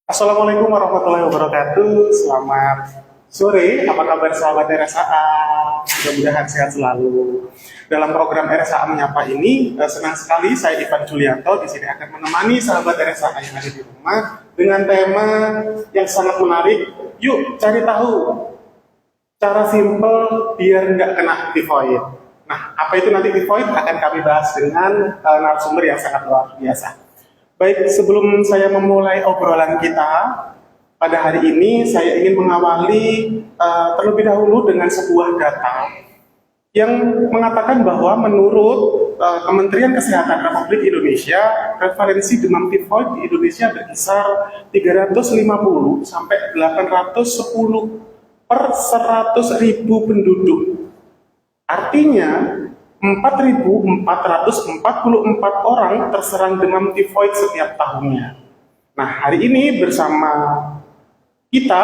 Assalamualaikum warahmatullahi wabarakatuh. Selamat sore. Apa kabar sahabat RSAA? Mudah-mudahan sehat selalu. Dalam program RSAA Menyapa ini, senang sekali saya Ivan Julianto di sini akan menemani sahabat RSAA yang ada di rumah dengan tema yang sangat menarik. Yuk cari tahu cara simple biar nggak kena tifoid. Nah, apa itu nanti tifoid akan kami bahas dengan narasumber yang sangat luar biasa. Baik, sebelum saya memulai obrolan kita pada hari ini, saya ingin mengawali terlebih dahulu dengan sebuah data yang mengatakan bahwa menurut Kementerian Kesehatan Republik Indonesia, prevalensi demam tifoid di Indonesia berkisar 350 sampai 810 per 100.000 penduduk. Artinya 4.444 orang terserang demam tifoid setiap tahunnya. Nah, hari ini bersama kita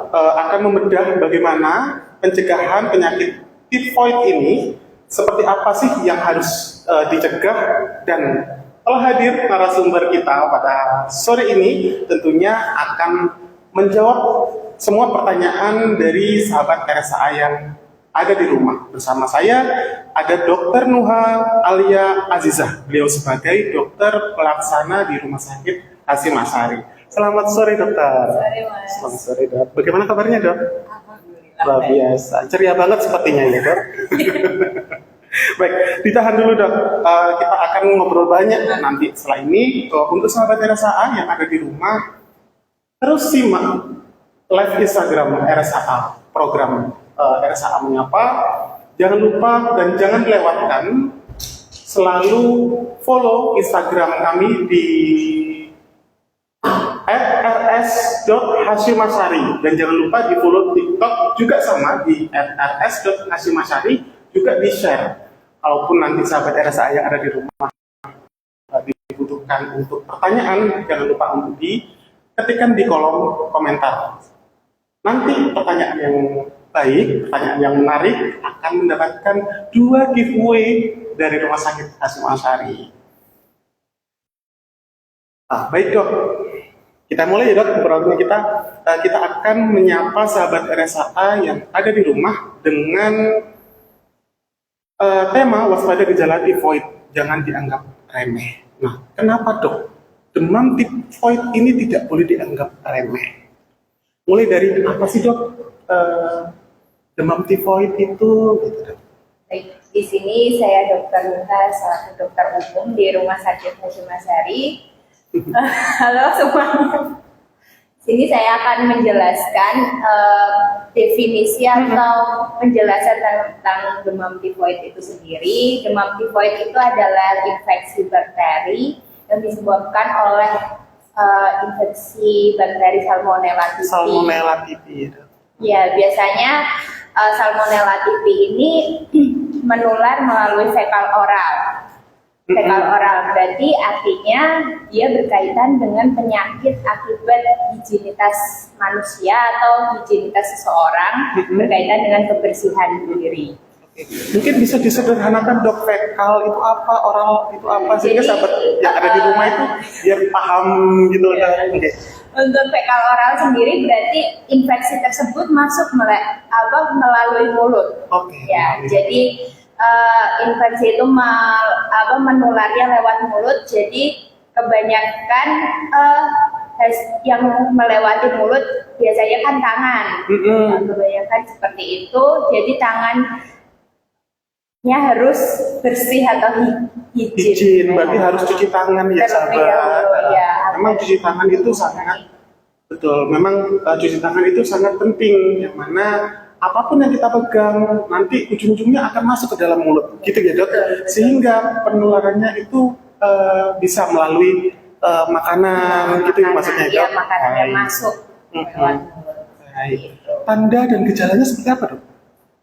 akan membedah bagaimana pencegahan penyakit tifoid ini, seperti apa sih yang harus dicegah, dan telah hadir narasumber kita pada sore ini tentunya akan menjawab semua pertanyaan dari sahabat RSAA yang ada di rumah. Bersama saya ada Dr. Nuha Alia Azizah. Beliau sebagai dokter pelaksana di Rumah Sakit Hasyim Asyari. Selamat sore, dokter. Sore, Mas. Selamat sore, dok. Bagaimana kabarnya, dok? Alhamdulillah. Luar biasa. Ceria banget sepertinya ya, dok. Baik, ditahan dulu, dok. Kita akan ngobrol banyak nanti setelah ini. Untuk sahabat RSAA yang ada di rumah, terus simak live Instagram RSAA, program RSAA Menyapa. Jangan lupa dan jangan lewatkan selalu follow Instagram kami di @rs.hasyimasyari, dan jangan lupa di follow TikTok juga sama di @rs.hasyimasyari, juga di share. Kalaupun nanti sahabat RSAA yang ada di rumah dibutuhkan untuk pertanyaan, jangan lupa untuk diketikkan di kolom komentar. Nanti pertanyaan yang baik, pertanyaan yang menarik akan mendapatkan 2 giveaway dari Rumah Sakit Hasyim Asyari. Baik, dok. Kita mulai ya, dok. Obrolan kita akan menyapa sahabat RSAA yang ada di rumah dengan tema waspada gejala tifoid, jangan dianggap remeh. Nah, kenapa, dok? Demam tifoid ini tidak boleh dianggap remeh. Mulai dari apa sih, dok? Demam tifoid itu, gitu, dok. Baik, di sini saya Dr. Nuha, selaku dokter umum di Rumah Sakit Hasyim Asyari. Halo semuanya. Sini saya akan menjelaskan definisi atau penjelasan tentang demam tifoid itu sendiri. Demam tifoid itu adalah infeksi bakteri yang disebabkan oleh infeksi bakteri Salmonella typhi. Salmonella typhi. Ya, biasanya Salmonella typhi ini menular melalui fekal oral. Fekal oral berarti artinya dia berkaitan dengan penyakit akibat higienitas manusia atau higienitas seseorang, berkaitan dengan kebersihan diri. Mungkin bisa disederhanakan, dok, fekal itu apa, oral itu apa, sehingga sahabat yang ada di rumah itu biar paham gitu. Ya. Untuk fekal oral sendiri berarti infeksi tersebut masuk melalui mulut. Ya, jadi infeksi itu menularnya lewat mulut. Jadi kebanyakan yang melewati mulut biasanya kan tangan. Kebanyakan seperti itu. Jadi tangannya harus bersih atau hijin. Berarti harus cuci tangan ya, sahabat. Memang cuci tangan itu sangat betul. Memang cuci tangan itu sangat penting. Yang mana apapun yang kita pegang nanti ujung-ujungnya akan masuk ke dalam mulut, gitu ya, dok. Sehingga penularannya itu bisa melalui makanan, gitu ya maksudnya, dok. Iya, makanan yang masuk lewat mulut. Tanda dan gejalanya seperti apa, dok?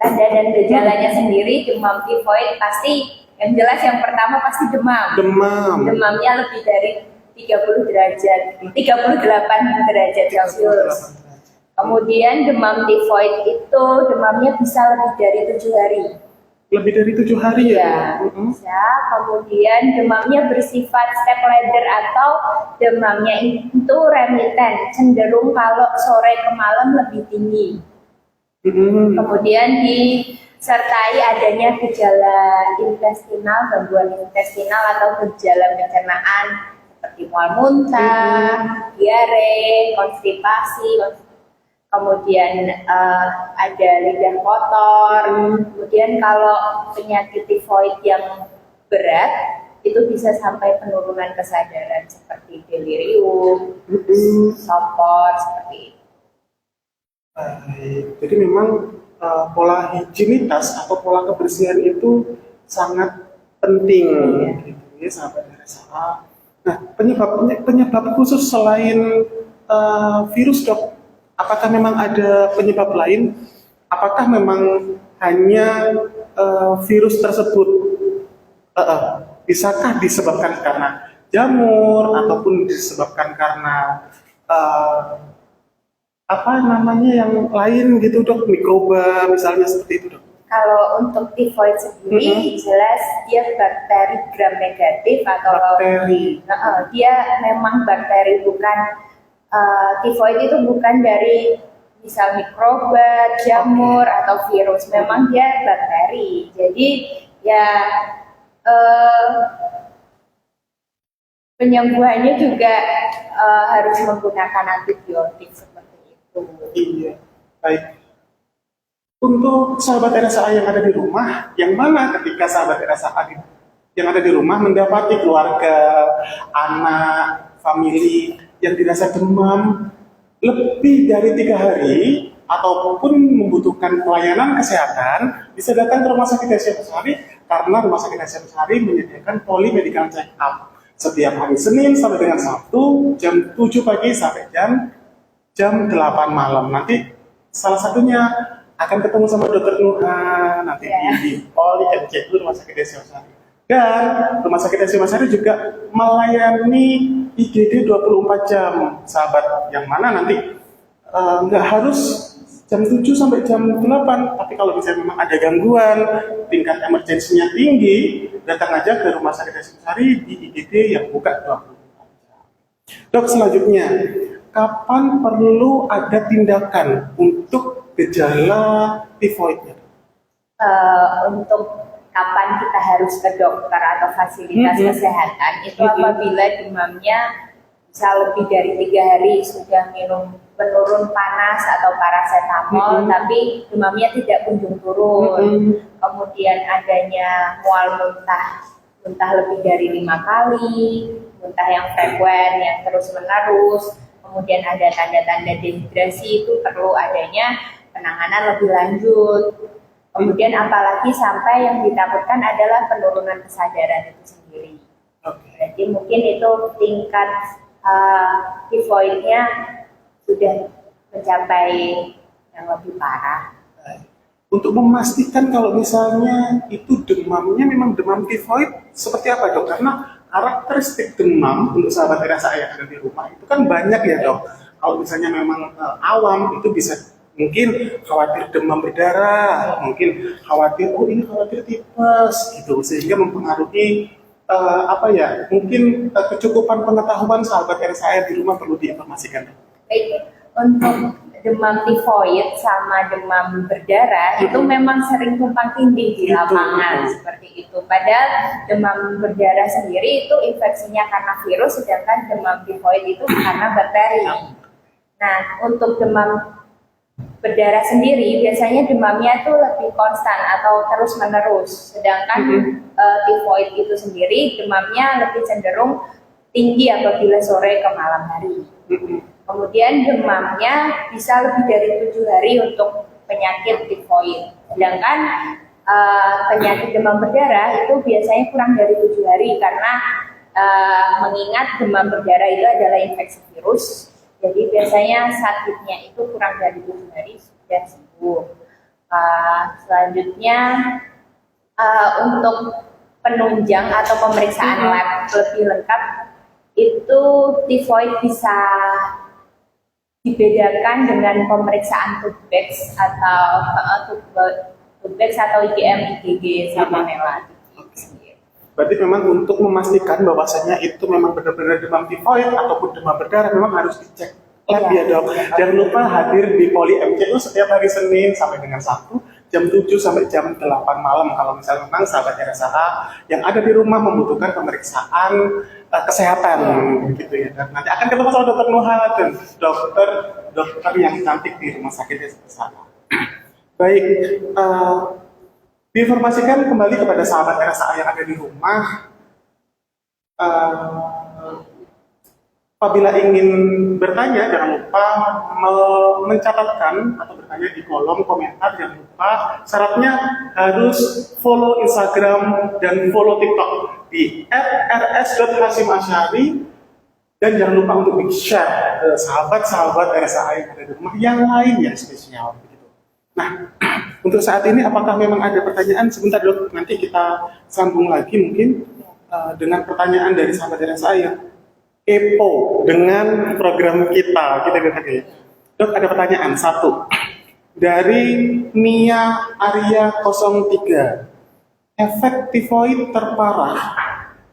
Tanda dan gejalanya sendiri demam tifoid pasti yang jelas yang pertama pasti demam. Demamnya lebih dari 38 derajat Celcius. Kemudian demam tifoid itu demamnya bisa lebih dari 7 hari. Lebih dari 7 hari ya? Ya, bisa. Kemudian demamnya bersifat step ladder atau demamnya itu remiten, cenderung kalau sore ke malam lebih tinggi. Kemudian disertai adanya gejala intestinal, gangguan intestinal atau gejala pencernaan seperti mual muntah, diare, konstipasi, kemudian ada lidah kotor. Kemudian kalau penyakit tifoid yang berat itu bisa sampai penurunan kesadaran seperti delirium, sopor seperti itu. Baik. Jadi memang pola higienitas atau pola kebersihan itu sangat penting, gitu ya, sahabat RSA. Nah, penyebab khusus selain virus, dok, apakah memang ada penyebab lain? Apakah memang hanya virus tersebut? Bisakah disebabkan karena jamur ataupun disebabkan karena apa namanya yang lain gitu, dok, mikroba misalnya seperti itu, dok? Kalau untuk tifoid sendiri jelas dia bakteri gram negatif atau Bakteri. dia memang bakteri, bukan tifoid itu bukan dari misal mikroba, jamur atau virus, memang dia bakteri. Jadi ya penyembuhannya juga harus menggunakan antibiotik seperti itu. Iya, baik. Untuk sahabat RSA yang ada di rumah, yang mana ketika sahabat RSA yang ada di rumah mendapati keluarga, anak, famili yang dirasa demam lebih dari 3 hari ataupun membutuhkan pelayanan kesehatan, bisa datang ke Rumah Sakit Hasyim Asyari karena Rumah Sakit Hasyim Asyari menyediakan poly-medical check-up setiap hari Senin sampai dengan Sabtu jam 7 pagi sampai jam 8 malam. Nanti salah satunya akan ketemu sama Dokter Nurhan nanti di Poli MCU Rumah Sakit Hasyim Asyari. Dan Rumah Sakit Hasyim Asyari juga melayani IGD 24 jam, sahabat, yang mana nanti nggak harus jam 7 sampai jam 8, tapi kalau misalnya memang ada gangguan, tingkat emergensinya tinggi, datang aja ke Rumah Sakit Hasyim Asyari di IGD yang buka 24 jam. Dok, selanjutnya, kapan perlu ada tindakan untuk gejala tifoidnya? Untuk kapan kita harus ke dokter atau fasilitas kesehatan itu apabila demamnya bisa lebih dari 3 hari sudah minum penurun panas atau paracetamol tapi demamnya tidak kunjung turun. Kemudian adanya mual muntah lebih dari 5 kali, muntah yang frekuen yang terus menerus. Kemudian ada tanda-tanda dehidrasi, itu perlu adanya penanganan lebih lanjut. Kemudian apalagi sampai yang ditakutkan adalah penurunan kesadaran itu sendiri. Jadi mungkin itu tingkat tifoidnya sudah mencapai yang lebih parah. Untuk memastikan kalau misalnya itu demamnya memang demam tifoid, seperti apa, dok? Karena karakteristik demam untuk sahabat RSA yang ada di rumah itu kan banyak ya, dok. Kalau misalnya memang awam itu bisa mungkin khawatir demam berdarah, mungkin khawatir khawatir tipes gitu, sehingga mempengaruhi mungkin kecukupan pengetahuan sahabat RSA di rumah perlu diinformasikan. Baik, untuk demam tifoid sama demam berdarah itu memang sering tumpang tindih di lapangan seperti itu. Padahal demam berdarah sendiri itu infeksinya karena virus, sedangkan demam tifoid itu karena bakteri. Nah, untuk demam berdarah sendiri biasanya demamnya itu lebih konstan atau terus menerus, sedangkan tifoid itu sendiri demamnya lebih cenderung tinggi apabila sore ke malam hari. Kemudian demamnya bisa lebih dari 7 hari untuk penyakit tifoid, sedangkan penyakit demam berdarah itu biasanya kurang dari 7 hari karena mengingat demam berdarah itu adalah infeksi virus. Jadi biasanya sakitnya itu kurang dari 7 hari sudah sembuh. Selanjutnya untuk penunjang atau pemeriksaan lab lebih lengkap itu tifoid bisa dibedakan dengan pemeriksaan TB atau Duplex atau IgM, IgG sama melat. Berarti memang untuk memastikan bahwasanya itu memang benar-benar demam tifoid ataupun demam berdarah memang harus dicek lab ya dok. Jangan lupa hadir di Poli MCU setiap hari Senin sampai dengan Sabtu jam 7 sampai jam 8 malam kalau misalnya memang sahabat RSAA yang ada di rumah membutuhkan pemeriksaan kesehatan gitu ya. Dan nanti akan ketemu sama dokter Nuha dan dokter yang cantik di rumah sakit RSAA. Baik, diinformasikan kembali kepada sahabat RSAA yang ada di rumah. Apabila ingin bertanya, jangan lupa mencatatkan atau bertanya di kolom komentar. Jangan lupa syaratnya harus follow Instagram dan follow TikTok di @rs.hasyimashari dan jangan lupa untuk di-share ke sahabat-sahabat RSAA yang ada di rumah yang lain yang spesial. Nah, untuk saat ini apakah memang ada pertanyaan? Sebentar dok, nanti kita sambung lagi mungkin dengan pertanyaan dari sahabat RSAA yang kepo dengan program kita. Dok, ada pertanyaan satu dari Mia Arya 03. Efek tifoid terparah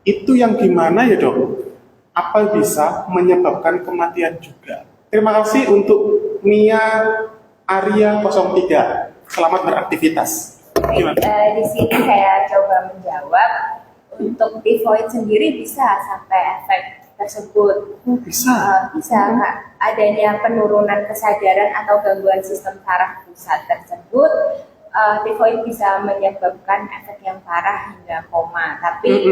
itu yang gimana ya dok? Apa bisa menyebabkan kematian juga? Terima kasih untuk Mia Arya 03. Selamat beraktivitas. Di sini saya coba menjawab. Untuk tifoid sendiri bisa sampai efek tersebut. Bisa. Bisa Kak. Adanya penurunan kesadaran atau gangguan sistem saraf pusat tersebut, tifoid bisa menyebabkan efek yang parah hingga koma. Tapi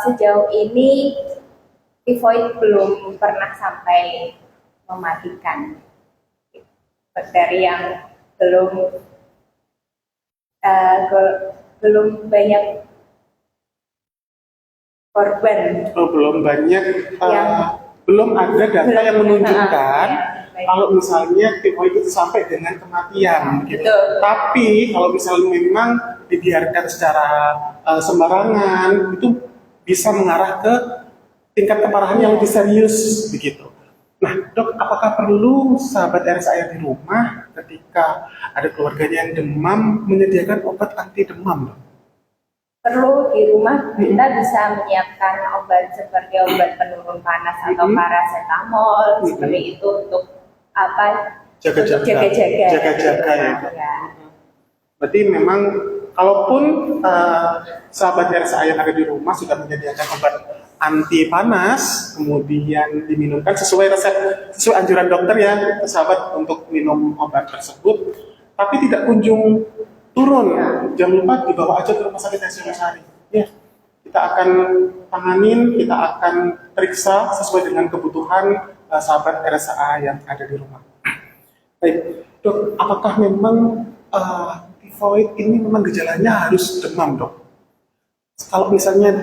sejauh ini tifoid belum pernah sampai mematikan. Bakteri yang belum banyak korban. Belum banyak, belum ada data yang menunjukkan kalau misalnya tifoid itu sampai dengan kematian. Gitu. Tapi kalau misalnya memang dibiarkan secara sembarangan, itu bisa mengarah ke tingkat keparahan yang lebih serius begitu. Nah, dok, apakah perlu sahabat RSA yang di rumah ketika ada keluarganya yang demam menyediakan obat anti demam, dok? Perlu. Di rumah kita bisa menyiapkan obat seperti obat penurun panas atau paracetamol seperti itu untuk apa? Jaga-jaga ya. Berarti memang kalaupun sahabat RSA yang ada di rumah sudah menyediakan obat anti panas, kemudian diminumkan sesuai resep, sesuai anjuran dokter ya, sahabat untuk minum obat tersebut, tapi tidak kunjung turun, jangan lupa dibawa aja ke rumah sakit Hasyimashari. Ya, kita akan tanganin, kita akan periksa sesuai dengan kebutuhan sahabat RSAA yang ada di rumah. Baik, dok, apakah memang tifoid ini memang gejalanya harus demam, dok? Kalau misalnya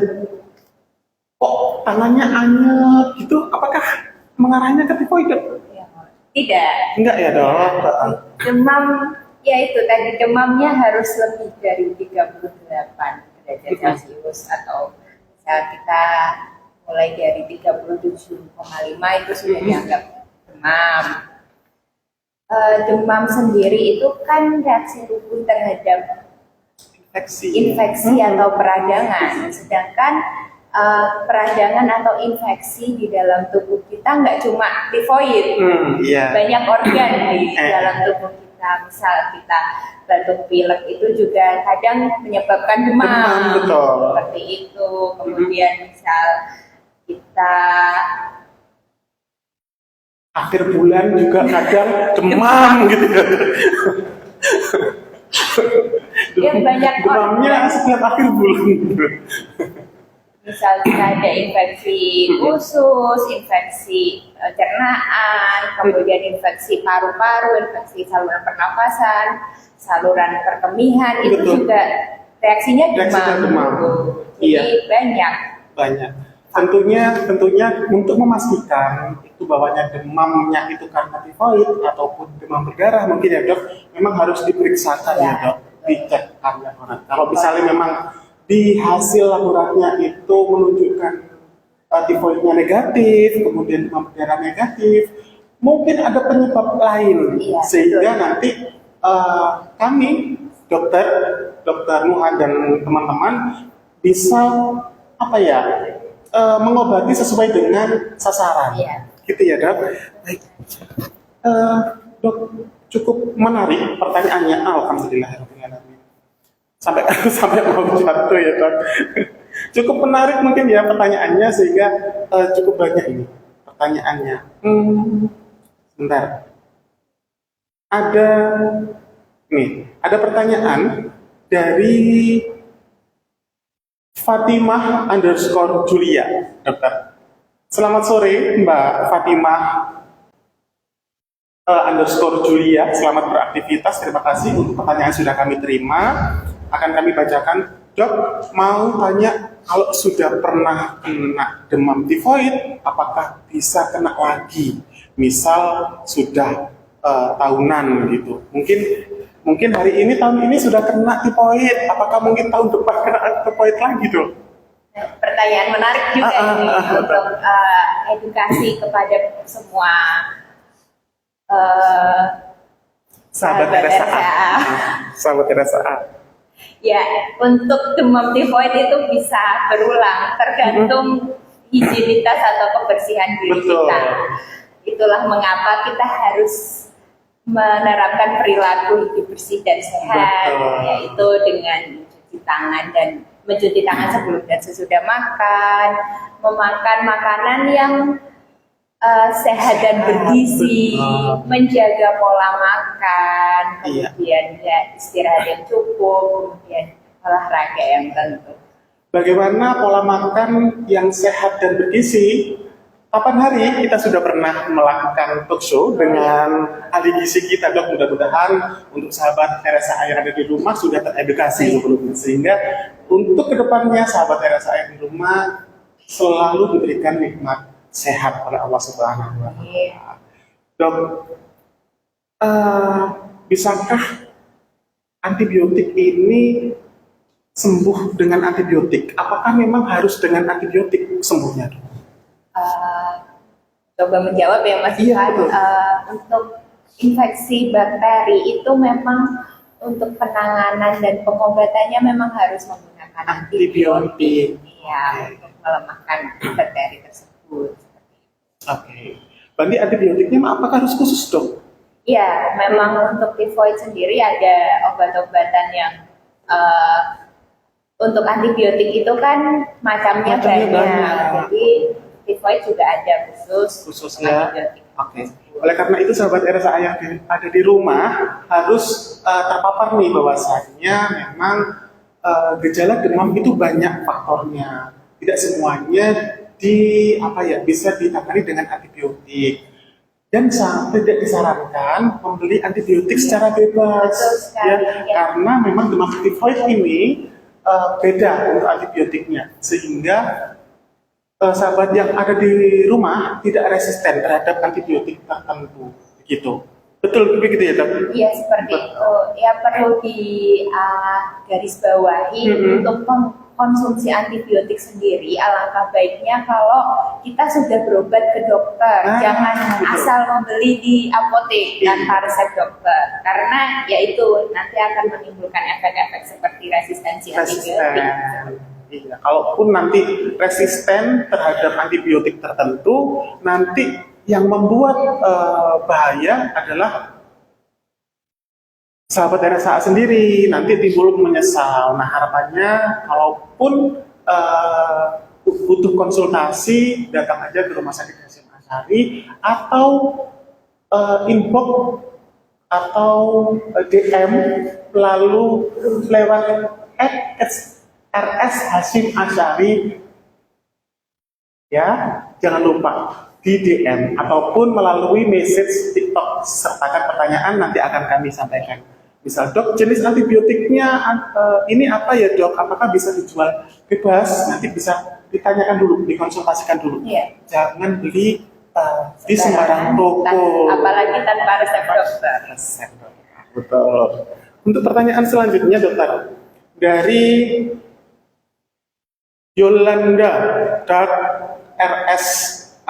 kok tangannya anyep gitu, apakah mengarahnya ke tifoid, dok? Tidak. Enggak ya, dok? Demam, ya itu tadi, demamnya harus lebih dari 38 derajat Celcius atau misal kita mulai dari 37,5 itu sudah dianggap demam. Demam sendiri itu kan reaksi tubuh terhadap infeksi atau peradangan, sedangkan peradangan atau infeksi di dalam tubuh kita nggak cuma tifoid, banyak organ di dalam tubuh kita. Misal kita batuk pilek itu juga kadang menyebabkan demam, betul. Seperti itu. Kemudian misal kita akhir bulan juga kadang demam gitu kan. Ya, banyak demamnya setiap akhir bulan. Misal kita ada infeksi usus, infeksi cernaan, kemudian infeksi paru-paru, infeksi saluran pernafasan, saluran perkemihan, itu juga reaksinya demam. Jadi banyak. Tentunya untuk memastikan itu bahwanya demamnya itu karena tifoid ataupun demam berdarah mungkin ya dok, memang harus diperiksakan ya dok, dicek karena kalau misalnya memang di hasil laboratoriumnya itu menunjukkan tifoidnya negatif, kemudian demam berdarah negatif, mungkin ada penyebab lain sehingga nanti kami dokter, dokter Nuhan dan teman-teman bisa apa ya mengobati sesuai dengan sasaran. Iya. Gitu ya dok. Baik. Dok, cukup menarik pertanyaannya. Alhamdulillahirobbilalamin. Sampai sampai mau jatuh ya dok. Cukup menarik mungkin ya pertanyaannya sehingga cukup banyak ini pertanyaannya. Sebentar. Ada pertanyaan dari Fatimah _ Julia, dokter. Selamat sore Mbak Fatimah _ Julia, selamat beraktivitas. Terima kasih untuk pertanyaan sudah kami terima. Akan kami bacakan. Dok, mau tanya, kalau sudah pernah kena demam tifoid, apakah bisa kena lagi? Misal sudah tahunan gitu. Mungkin hari ini tahun ini sudah kena tifoid, apakah mungkin tahun depan kena tifoid lagi dok? Pertanyaan menarik juga ini untuk edukasi kepada semua sahabat RSA. Sahabat RSA. Ya, untuk demam tifoid itu bisa berulang tergantung higienitas atau kebersihan diri kita. Itulah mengapa kita harus menerapkan perilaku hidup bersih dan sehat, yaitu dengan mencuci tangan sebelum dan sesudah makan, memakan makanan yang sehat dan bergizi, menjaga pola makan, kemudian istirahat yang cukup, kemudian olahraga yang tentu. Bagaimana pola makan yang sehat dan bergizi? Kapan hari kita sudah pernah melakukan talk show dengan ahli gizi kita dok, mudah-mudahan untuk sahabat RSA yang ada di rumah sudah teredukasi sebelumnya, sehingga untuk kedepannya sahabat RSA yang di rumah selalu diberikan nikmat sehat oleh Allah Subhanahu wa Ta'ala. Dok, bisakah antibiotik ini sembuh dengan antibiotik? Apakah memang harus dengan antibiotik sembuhnya dok? Coba menjawab ya Mas Ivan. Untuk infeksi bakteri itu memang untuk penanganan dan pengobatannya memang harus menggunakan antibiotik ya, untuk melemahkan bakteri tersebut. Berarti antibiotiknya apakah harus khusus dok? Ya, memang untuk tifoid sendiri ada obat-obatan yang untuk antibiotik itu kan macamnya banyak. Jadi tifoid juga ada khususnya antibiotik. Oleh karena itu sahabat RSA yang ada di rumah harus terpapar nih bahwasannya memang gejala demam itu banyak faktornya. Tidak semuanya bisa ditangani dengan antibiotik. Dan tidak disarankan membeli antibiotik secara bebas karena memang demam tifoid ini beda untuk antibiotiknya, sehingga sahabat yang ada di rumah tidak resisten terhadap antibiotik tertentu, begitu. Betul begitu ya dok? Iya seperti itu. Ya perlu di garis bawahi untuk konsumsi antibiotik sendiri. Alangkah baiknya kalau kita sudah berobat ke dokter, jangan asal membeli di apotek tanpa resep dokter, karena yaitu nanti akan menimbulkan efek-efek seperti resistensi antibiotik. Iya, kalaupun nanti resisten terhadap antibiotik tertentu, nanti yang membuat bahaya adalah sahabat RSA sendiri, nanti timbul menyesal. Nah harapannya, kalaupun butuh konsultasi, datang aja ke Rumah Sakit Hasyim Asyari atau inbox atau DM lalu lewat RS Hasyim Asyari ya, jangan lupa di DM ataupun melalui message TikTok, sertakan pertanyaan, nanti akan kami sampaikan. Misal dok, jenis antibiotiknya ini apa ya dok, apakah bisa dijual bebas? Nanti bisa ditanyakan dulu, dikonsultasikan dulu. Jangan beli di sembarang toko, apalagi tanpa resep dokter. Betul. Untuk pertanyaan selanjutnya dokter, dari Yolanda RS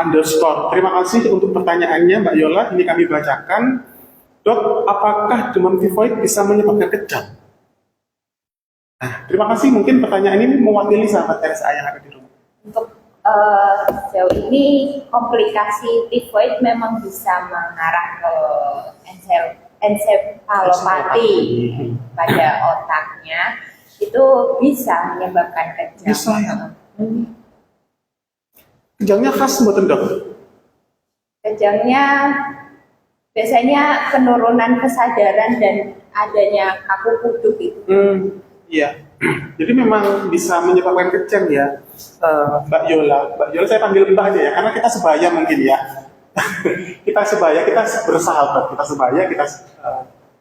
_ terima kasih untuk pertanyaannya Mbak Yola. Ini kami bacakan. Dok, apakah demam tifoid bisa menyebabkan kejang? Nah, terima kasih. Mungkin pertanyaan ini mewakili sahabat RSA yang ada di rumah. Untuk sejauh ini komplikasi tifoid memang bisa mengarah ke ensefalopati pada otaknya, itu bisa menyebabkan kejang. Bisa ya? Kejangnya khas mboten dok? Kejangnya biasanya penurunan kesadaran dan adanya kaku kuduk itu. Iya. Jadi memang bisa menyebabkan kejang ya, Mbak Yola. Mbak Yola saya panggil Mbak aja ya, karena kita sebaya mungkin ya. Kita sebaya, kita bersahabat, kita sebaya,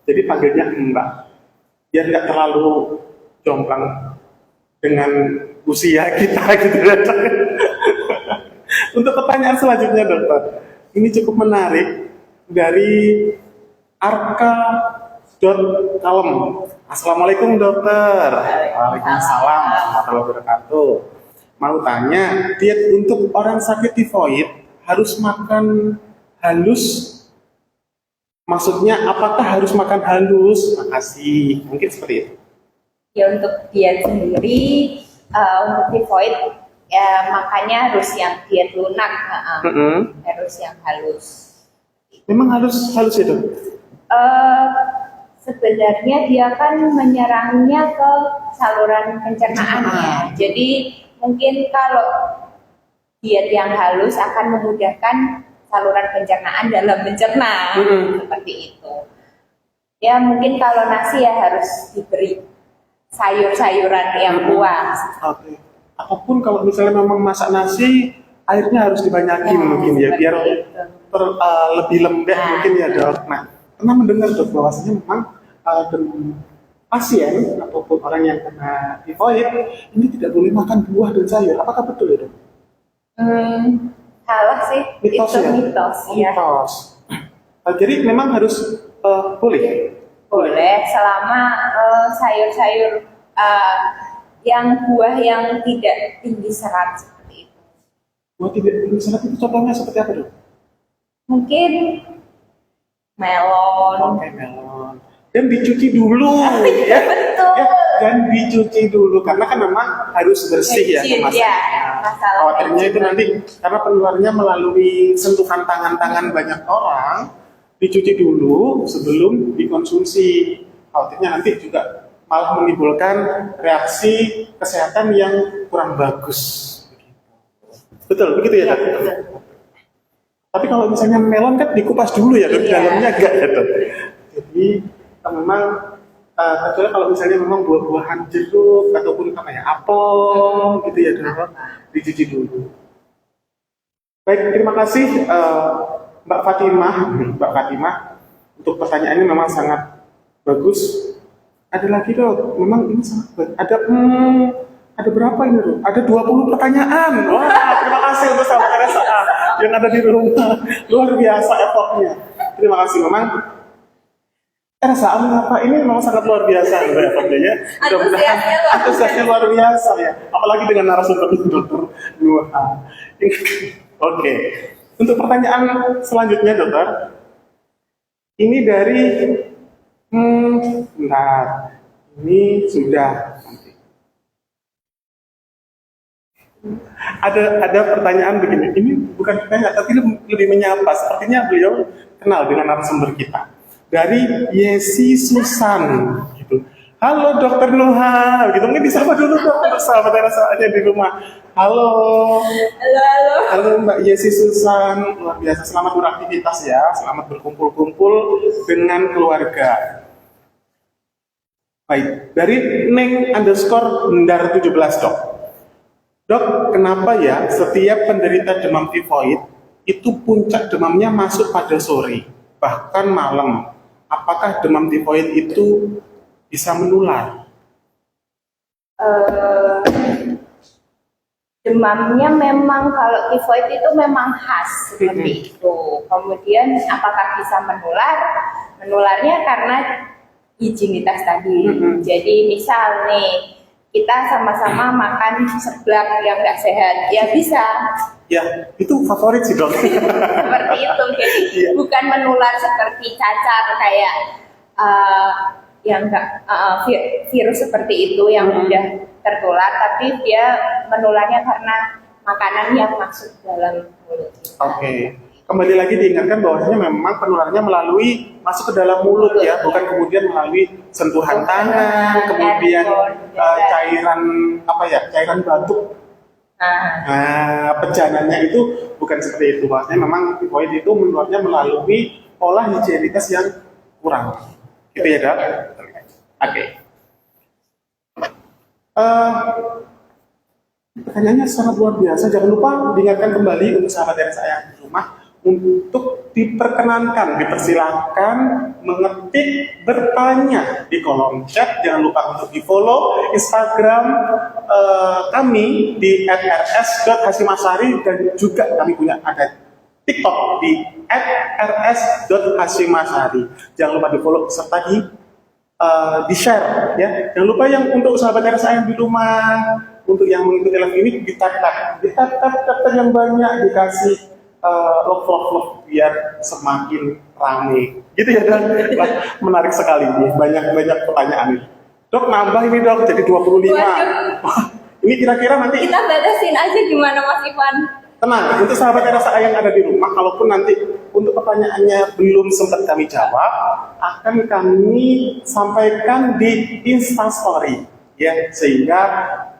jadi panggilnya Mbak. Biar nggak terlalu jomplang dengan usia kita gitu ya. Untuk pertanyaan selanjutnya dokter, ini cukup menarik dari Arka Kalem. Assalamualaikum dokter. Waalaikumsalam warahmatullahi wabarakatuh. Mau tanya, diet untuk orang sakit tifoid harus makan halus? Maksudnya apakah harus makan halus? Makasih. Mungkin seperti itu. Ya untuk diet sendiri untuk tifoid ya makanya harus yang diet lunak, harus yang halus. Memang halus ya dok? Sebenarnya dia kan menyerangnya ke saluran pencernaannya. Jadi mungkin kalau diet yang halus akan memudahkan saluran pencernaan dalam mencerna, seperti itu. Ya mungkin kalau nasi ya harus diberi sayur-sayuran yang puas. Oke. Ataupun kalau misalnya memang masak nasi, airnya harus dibanyakin mungkin ya, biar lebih lembek mungkin ya dok. Nah, pernah mendengar dok bahwasanya memang pasien ataupun orang yang kena tifoid ini tidak boleh makan buah dan sayur. Apakah betul ya dok? Salah sih, Mitos itu ya? mitos ya. Mitos. Jadi memang harus boleh? Boleh selama sayur-sayur yang buah yang tidak tinggi serat seperti itu. Buah tidak tinggi serat itu contohnya seperti apa dok? Mungkin melon. Oke, melon. Dan dicuci dulu ya. Betul. Ya, dan dicuci dulu karena kan memang harus bersih ya kemasannya. Ya, Khawatirnya itu nanti karena penularannya melalui sentuhan tangan-tangan banyak orang, dicuci dulu sebelum dikonsumsi. Khawatirnya nanti juga malah menimbulkan reaksi kesehatan yang kurang bagus. Betul, begitu ya, Dok? Tapi kalau misalnya melon kan dikupas dulu ya, Dok, dalamnya enggak ya, Dok. Jadi memang kecuali kalau misalnya memang buah-buahan jeruk ataupun apa ya, apel gitu ya, Dok, dicuci dulu. Baik, terima kasih Mbak Fatimah untuk pertanyaannya memang sangat bagus. Ada lagi dok, memang ini sangat bagus. Ada berapa ini dok? Ada 20 pertanyaan. Wah, terima kasih untuk sahabat RSA yang ada di rumah. Luar biasa effortnya. Terima kasih memang. RSA apa ini memang sangat luar biasa effortnya ya. Antusiasnya luar biasa ya. Apalagi dengan narasumber dokter Nuha. Oke. Untuk pertanyaan selanjutnya dokter, ini dari bentar, ini sudah nanti. Ada pertanyaan begini, ini bukan pertanyaan tapi lebih menyapa. Sepertinya beliau kenal dengan narasumber kita. Dari Yesi Susan, gitu. Halo Dokter Nuha, gitu. Mungkin disapa dulu dok untuk sahabat RSA di rumah. Halo. Halo Mbak Yesi Susan, luar biasa. Selamat beraktivitas ya, selamat berkumpul-kumpul dengan keluarga. Baik, dari Neng_Bendar17 dok. Dok, kenapa ya setiap penderita demam tifoid itu puncak demamnya masuk pada sore, bahkan malam? Apakah demam tifoid itu bisa menular? Demamnya memang kalau tifoid itu memang khas seperti itu. Kemudian apakah bisa menular? Menularnya karena higienitas tadi. Jadi misal nih kita sama-sama makan seblak yang nggak sehat, ya bisa. Ya, itu favorit sih dok. Seperti itu, jadi bukan menular seperti cacar kayak yang enggak virus seperti itu yang mudah tertular, tapi dia menularnya karena makanan yang masuk dalam mulut kita. Oke. Kembali lagi diingatkan bahwasanya memang penularannya melalui masuk ke dalam mulut ya, bukan kemudian melalui sentuhan tangan, kemudian cairan cairan batuk. Nah, pejanannya itu bukan seperti itu. Maksudnya memang tifoid itu menularnya melalui pola higienitas yang kurang. Gitu ya, Dok? Oke. Pertanyaannya sangat luar biasa. Jangan lupa diingatkan kembali untuk sahabat RSA yang di rumah untuk diperkenankan, dipersilahkan mengetik bertanya di kolom chat. Jangan lupa untuk di follow Instagram kami di @rs.hasyimasari dan juga kami punya ada TikTok di @rs.hasyimasari. Jangan lupa di follow serta di share ya. Jangan lupa yang untuk sahabat RSA yang di rumah, untuk yang mengikuti live ini di tap yang banyak, dikasih love biar semakin ramai gitu ya, dan menarik sekali nih, banyak pertanyaan nih. Dok, nambah ini Dok jadi 25. Ini kira-kira nanti kita batasin aja gimana Mas Ivan. Tenang, untuk sahabat RSA yang ada di rumah, kalaupun nanti untuk pertanyaannya belum sempat kami jawab, akan kami sampaikan di Instastory ya, sehingga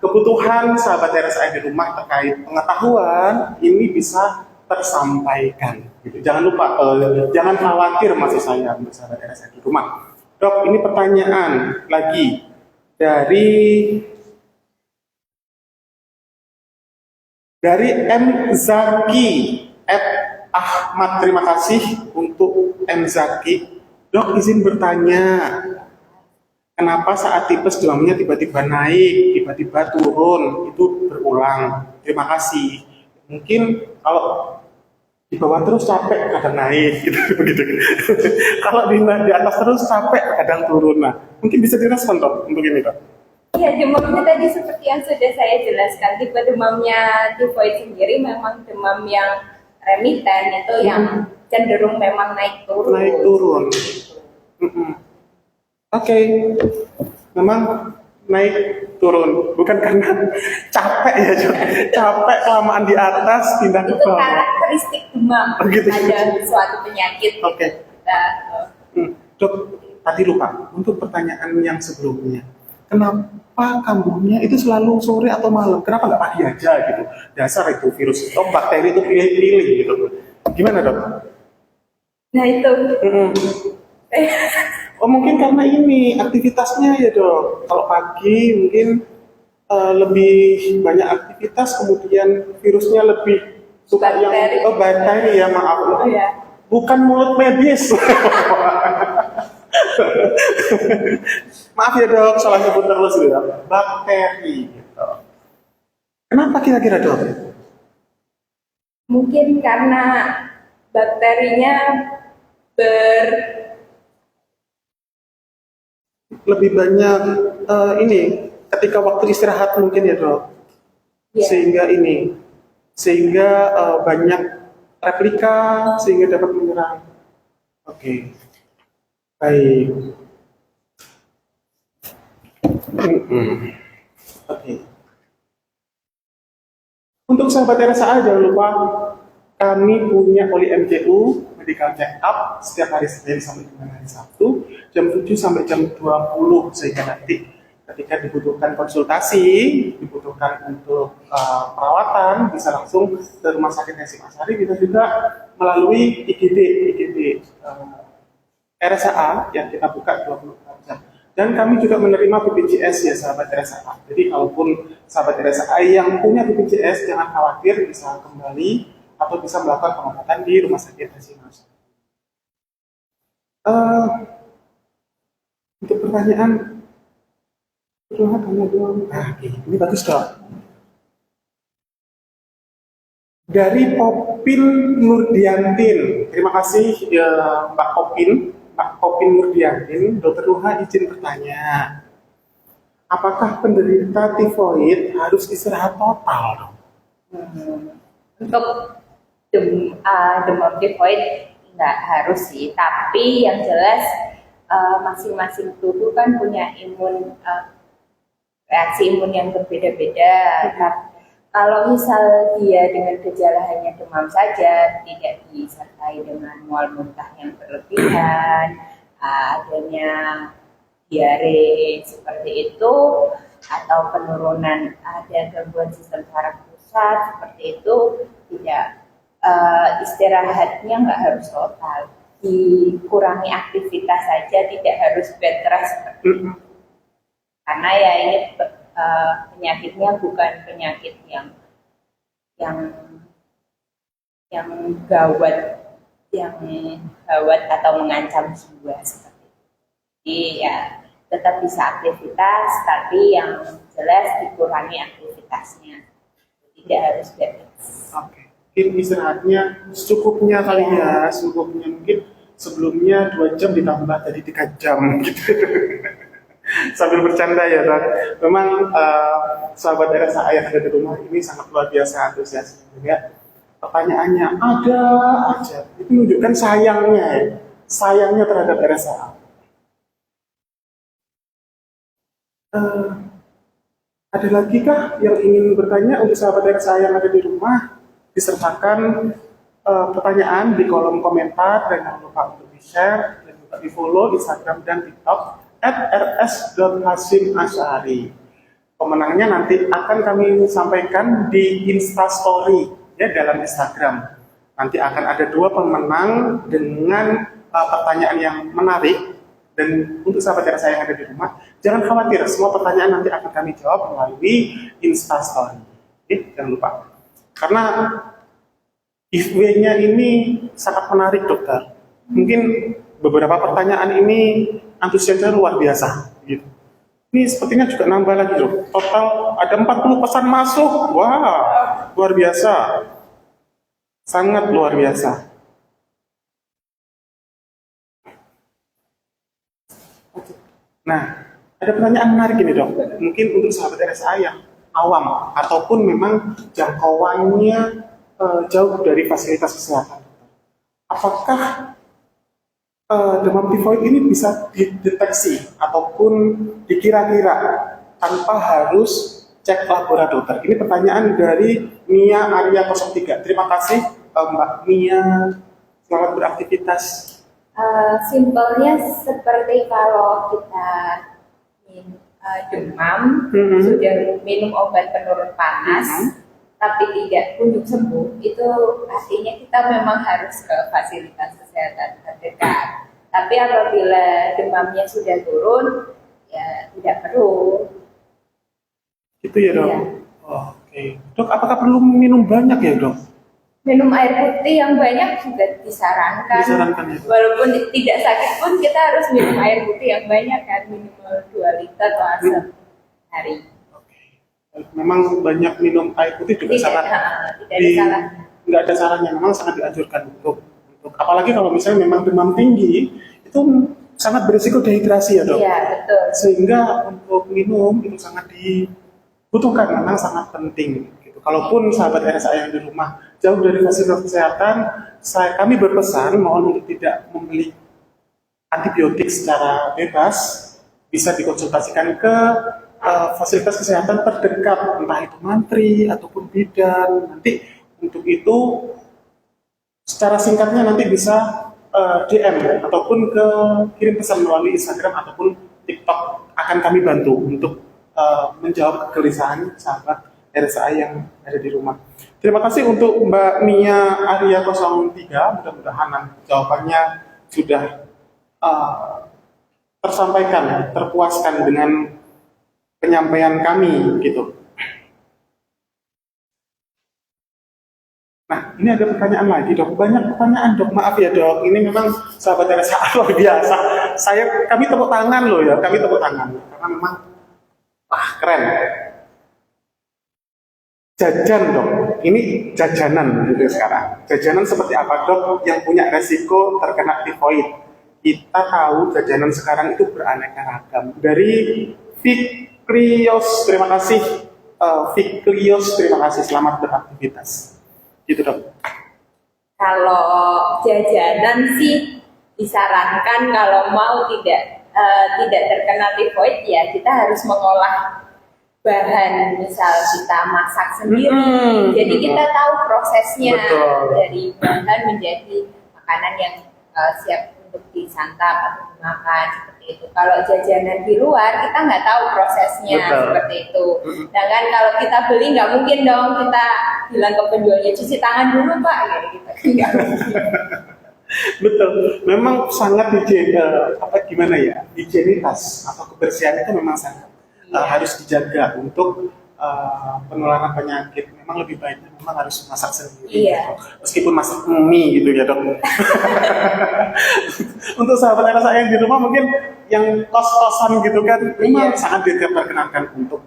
kebutuhan sahabat RSA di rumah terkait pengetahuan ini bisa tersampaikan. Gitu. Jangan lupa, jangan khawatir maksud saya untuk sahabat RSA di rumah. Dok, ini pertanyaan lagi dari M Zaki Ahmad. Terima kasih untuk M Zaki. Dok, izin bertanya, kenapa saat tipes demamnya tiba-tiba naik, tiba-tiba turun, itu berulang? Terima kasih. Mungkin kalau di bawah terus capek, kadang naik, gitu. Kalau di atas terus capek, kadang turun. Nah, mungkin bisa direspon Dok untuk ini Dok. Ya, demamnya tadi seperti yang sudah saya jelaskan, tipe demamnya tifoid sendiri memang demam yang remiten, itu yang cenderung memang naik turun. Oke. Memang naik turun, bukan karena capek ya, capek kelamaan di atas pindah ke bawah. Itu karakteristik demam, ada suatu penyakit. Oke. Dok, tadi lupa untuk pertanyaan yang sebelumnya. Kenapa kambuhnya itu selalu sore atau malam? Kenapa nggak pagi aja gitu? Dasar itu virus atau bakteri itu pilih-pilih gitu. Gimana Dok? Nah itu. Oh mungkin karena ini aktivitasnya ya Dok. Kalau pagi mungkin lebih banyak aktivitas, kemudian virusnya lebih suka bakteri. Bakteri ya, maaf. Oh, ya. Bukan mulut medis. Maaf ya Dok, salah sebut terus ya. Bakteri gitu. Kenapa kira-kira Dok? Mungkin karena bakterinya lebih banyak ini ketika waktu istirahat mungkin ya Dok. Yeah. Sehingga banyak replika sehingga dapat menyerang. Oke. Baik. Oke. Untuk sahabat RSA jangan lupa kami punya poli MCU medical check up setiap hari Senin sampai dengan hari Sabtu jam 7 sampai jam 20, sehingga nanti ketika dibutuhkan konsultasi, dibutuhkan untuk perawatan, bisa langsung ke Rumah Sakit Hasyimasari, bisa juga melalui IGD RSA yang kita buka 24 jam. Dan kami juga menerima BPJS ya sahabat RSA. Jadi kalaupun sahabat RSA yang punya BPJS jangan khawatir, bisa kembali atau bisa melakukan pengobatan di Rumah Sakit Hasyimasari. Untuk pertanyaan, ini bagus Dok. Dari Popin Nurdiantin, terima kasih ya, Mbak Popin Nurdiantin. Dokter Ruha izin bertanya, apakah penderita tifoid harus istirahat total? Untuk demam tifoid nggak harus sih, tapi yang jelas masing-masing tubuh kan punya reaksi imun yang berbeda-beda. Nah, kalau misal dia dengan gejala hanya demam saja, tidak disertai dengan mual muntah yang berlebihan, adanya diare seperti itu, atau penurunan ada gangguan sistem saraf pusat seperti itu, tidak istirahatnya nggak harus total, dikurangi aktivitas saja, tidak harus bed rest seperti itu. Karena ya ini penyakitnya bukan penyakit yang gawat atau mengancam jiwa seperti itu. Jadi ya tetap bisa aktivitas, tapi yang jelas dikurangi aktivitasnya, tidak harus bed rest. Oke. Mungkin istirahatnya secukupnya kali ya, secukupnya mungkin sebelumnya 2 jam ditambah tadi 3 jam gitu. Sambil bercanda ya dok. Memang sahabat RSA yang ada di rumah ini sangat luar biasa antusias. Ya. Pertanyaannya ada aja. Itu menunjukkan sayangnya terhadap RSA. Ada lagi kah yang ingin bertanya untuk sahabat RSA yang ada di rumah? Disertakan pertanyaan di kolom komentar dan jangan lupa untuk di-share dan juga di-follow Instagram dan TikTok @rs.hasyim_asy'ari. Pemenangnya nanti akan kami sampaikan di Instastory ya dalam Instagram. Nanti akan ada 2 pemenang dengan pertanyaan yang menarik. Dan untuk sahabat RSA yang ada di rumah, jangan khawatir, semua pertanyaan nanti akan kami jawab melalui Instastory. Jangan lupa. Karena giveaway-nya ini sangat menarik dokter. Mungkin beberapa pertanyaan ini antusiasnya luar biasa. Gitu. Ini sepertinya juga nambah lagi loh. Total ada 40 pesan masuk. Wah, luar biasa. Sangat luar biasa. Nah, ada pertanyaan menarik ini dok. Mungkin untuk sahabat RSA yang awam ataupun memang jangkauannya jauh dari fasilitas kesehatan. Apakah demam tifoid ini bisa dideteksi ataupun dikira-kira tanpa harus cek laboratorium? Ini pertanyaan dari Mia Arya 03. Terima kasih Mbak Mia. Selamat beraktivitas. Simpelnya seperti kalau kita demam, sudah minum obat penurun panas, tapi tidak kunjung sembuh, itu artinya kita memang harus ke fasilitas kesehatan terdekat. Tapi apabila demamnya sudah turun, ya tidak perlu. Gitu ya dok? Ya. Oh, oke. Dok, apakah perlu minum banyak ya dok? Minum air putih yang banyak juga disarankan. Ya. Walaupun tidak sakit pun kita harus minum air putih yang banyak kan, minimal 2 liter sehari. Memang banyak minum air putih juga sangat nggak ada salahnya, memang sangat dianjurkan untuk apalagi kalau misalnya memang demam tinggi itu sangat berisiko dehidrasi ya dok. Iya betul. Sehingga untuk minum itu sangat dibutuhkan, memang sangat penting. Kalaupun sahabat RSA yang di rumah jauh dari fasilitas kesehatan, kami berpesan mohon untuk tidak membeli antibiotik secara bebas, bisa dikonsultasikan ke fasilitas kesehatan terdekat, entah itu mantri ataupun bidan. Nanti untuk itu secara singkatnya nanti bisa DM ataupun kirim pesan melalui Instagram ataupun TikTok, akan kami bantu untuk menjawab kegelisahan sahabat RSA yang ada di rumah. Terima kasih untuk Mbak Mia Arya 03. Mudah-mudahan jawabannya sudah tersampaikan, terpuaskan dengan penyampaian kami gitu. Nah, ini ada pertanyaan lagi dok. Banyak pertanyaan dok. Maaf ya dok. Ini memang sahabat RSA luar biasa. Kami tepuk tangan loh ya. Kami tepuk tangan karena memang keren. Jajan dok, ini jajanan gitu sekarang. Jajanan seperti apa dok yang punya resiko terkena tifoid? Kita tahu jajanan sekarang itu beraneka ragam. Dari Fikrios, terima kasih. Fikrios, terima kasih. Selamat beraktivitas. Gitu dok. Kalau jajanan sih disarankan kalau mau tidak terkena tifoid ya kita harus mengolah bahan, misal kita masak sendiri, jadi kita tahu prosesnya. Betul. Dari bahan menjadi makanan yang siap untuk disantap atau dimakan seperti itu. Kalau jajanan di luar kita nggak tahu prosesnya. Betul. Seperti itu. Nah kan kalau kita beli nggak mungkin dong kita bilang ke penjualnya cuci tangan dulu Pak, kayak gitu kan nggak mungkin. Betul, memang sangat gimana ya, higienitas atau kebersihan itu memang sangat harus dijaga untuk penularan penyakit. Memang lebih baiknya memang harus masak sendiri. Iya. Gitu. Meskipun masak mie gitu ya dok. Untuk sahabat anak saya yang di rumah mungkin yang kos-kosan gitu kan, memang sangat diperkenankan untuk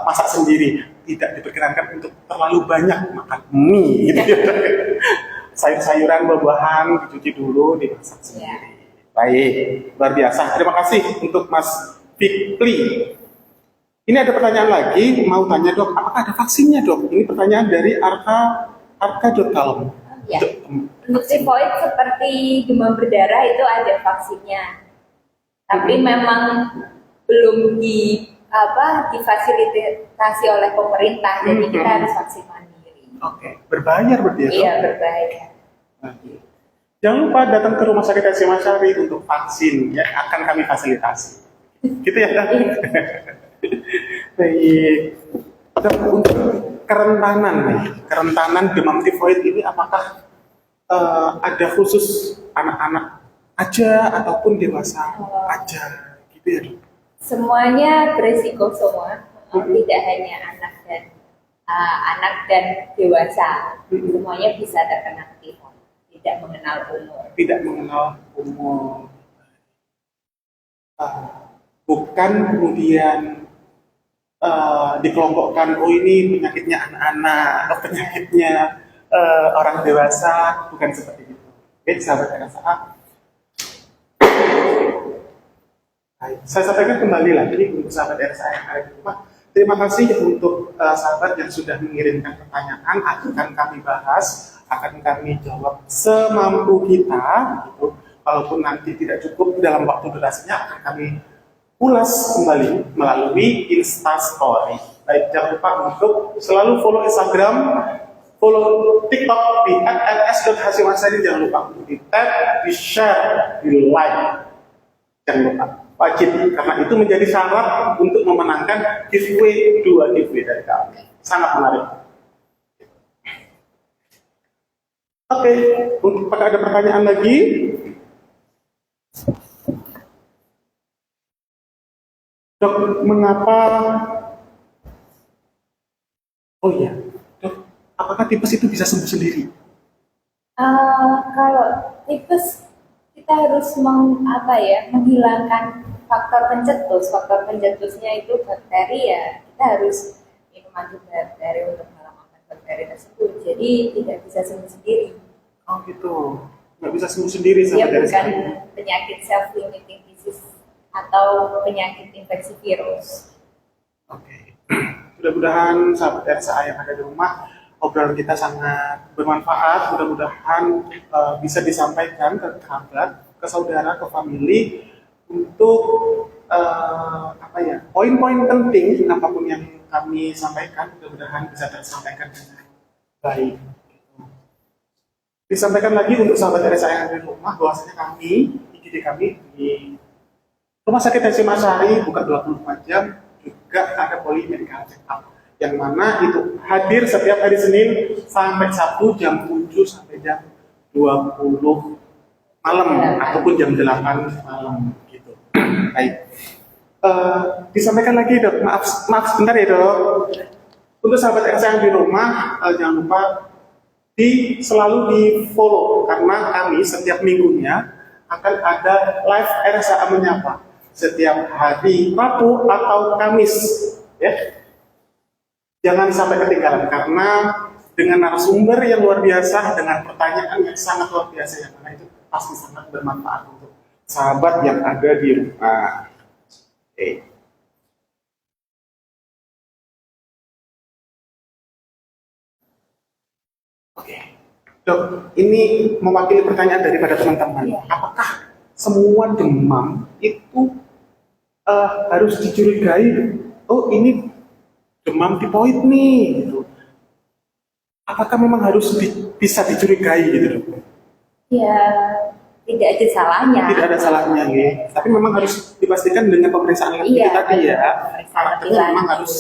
masak sendiri. Tidak diperkenankan untuk terlalu banyak makan mie gitu ya. Sayur-sayuran, buah-buahan dicuci dulu, dimasak sendiri. Baik, luar biasa. Terima kasih untuk Mas Fikri. Ini ada pertanyaan lagi, mau tanya dok, apakah ada vaksinnya dok? Ini pertanyaan dari Arka.kalem. Ya. Untuk tifoid seperti demam berdarah itu ada vaksinnya, tapi memang belum difasilitasi oleh pemerintah, jadi kita harus vaksin mandiri. Oke, berbayar berarti ya dok? Iya, berbayar. Jangan lupa datang ke Rumah Sakit Hasyim Asyari untuk vaksin, ya akan kami fasilitasi. Gitu ya dok? Baik. Dok, untuk kerentanan demam tifoid ini apakah ada khusus anak-anak aja ataupun dewasa aja gitu ya dok? Semuanya beresiko semua, tidak hanya anak dan dewasa, semuanya bisa terkena tifoid, tidak mengenal umur. Tidak mengenal umur. Bukan kemudian dikelompokkan, oh ini penyakitnya anak-anak, atau penyakitnya orang dewasa, bukan seperti itu. Oke, sahabat RSA. Saya sampaikan kembali lagi untuk sahabat RSA yang ada di rumah. Terima kasih untuk sahabat yang sudah mengirimkan pertanyaan, akan kami bahas, akan kami jawab semampu kita. Gitu. Walaupun nanti tidak cukup dalam waktu durasinya, akan kami ulas kembali melalui Instastory. Baik, jangan lupa untuk selalu follow Instagram, follow TikTok di @rs.hasyimasyari. Jangan lupa untuk di tag, di share, di like. Jangan lupa, wajib, karena itu menjadi syarat untuk memenangkan giveaway 2 giveaway dari kami. Sangat menarik. Oke, apakah ada pertanyaan lagi? Dok, mengapa? Oh iya, dok, apakah tipes itu bisa sembuh sendiri? Kalau tipes kita harus menghilangkan faktor pencetus. Faktor pencetusnya itu bakteri ya. Kita harus minum antibakteri untuk melemahkan bakteri tersebut. Jadi tidak bisa sembuh sendiri. Oh gitu, nggak bisa sembuh sendiri Dia sampai dari bukan sekarang. penyakit self-limiting disease atau penyakit infeksi virus. Oke. Mudah-mudahan sahabat RSA yang ada di rumah, obrolan kita sangat bermanfaat. Mudah-mudahan bisa disampaikan ke kerabat, ke saudara, ke family untuk poin-poin penting apapun yang kami sampaikan. Mudah-mudahan bisa tersampaikan dengan baik. Disampaikan lagi untuk sahabat RSA yang ada di rumah, bahwasanya kami, IGD kami di Rumah Sakit Hasyim Asyari buka 24 jam, juga ada polimedical check up, yang mana itu hadir setiap hari Senin sampai Sabtu jam 7 sampai jam 20 malam ataupun jam 8 malam gitu. Baik. Disampaikan lagi dok, maaf sebentar ya dok. Untuk sahabat RSA yang di rumah, jangan lupa selalu di follow, karena kami setiap minggunya akan ada live RSA Menyapa setiap hari Rabu atau Kamis, ya. Jangan sampai ketinggalan, karena dengan narasumber yang luar biasa, dengan pertanyaan yang sangat luar biasa, yang mana itu pasti sangat bermanfaat untuk sahabat yang ada di rumah. Oke. Dok, ini mewakili pertanyaan daripada teman-teman. Iya. Apakah semua demam itu harus dicurigai? Oh, ini demam tipoid nih, gitu. Apakah memang harus bisa dicurigai gitu, Dok? Ya, tidak ada salahnya. Tidak ada salahnya, ya. Tapi memang harus dipastikan dengan pemeriksaan lebih Iya, tadi ya. pemeriksaan lebih Karakternya memang lanjut, harus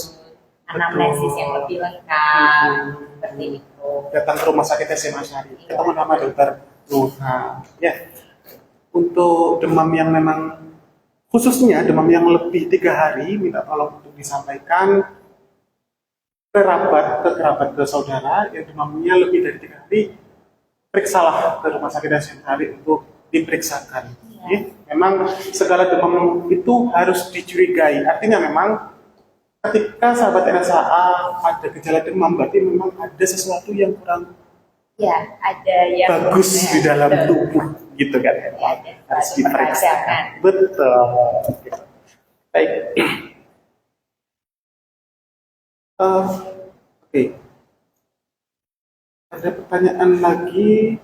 anamnesis yang lebih lengkap, seperti itu. datang ke rumah sakit SMA Syari, ketemu sama dokter Nuha. Ya, untuk demam yang memang khususnya demam yang lebih 3 hari, minta tolong untuk disampaikan ke kerabat, ke saudara yang demamnya lebih dari 3 hari, periksalah ke rumah sakit SMA Syari untuk diperiksakan. Ya, memang segala demam itu harus dicurigai. Artinya memang ketika sahabat RSAA ada gejala demam, berarti memang ada sesuatu yang kurang Ya, ada yang bagus di dalam tubuh, gitu kan? Ya, ada Harus suatu diperiksa. peradangan. Betul. Gitu. Baik. Oke. Ada pertanyaan lagi?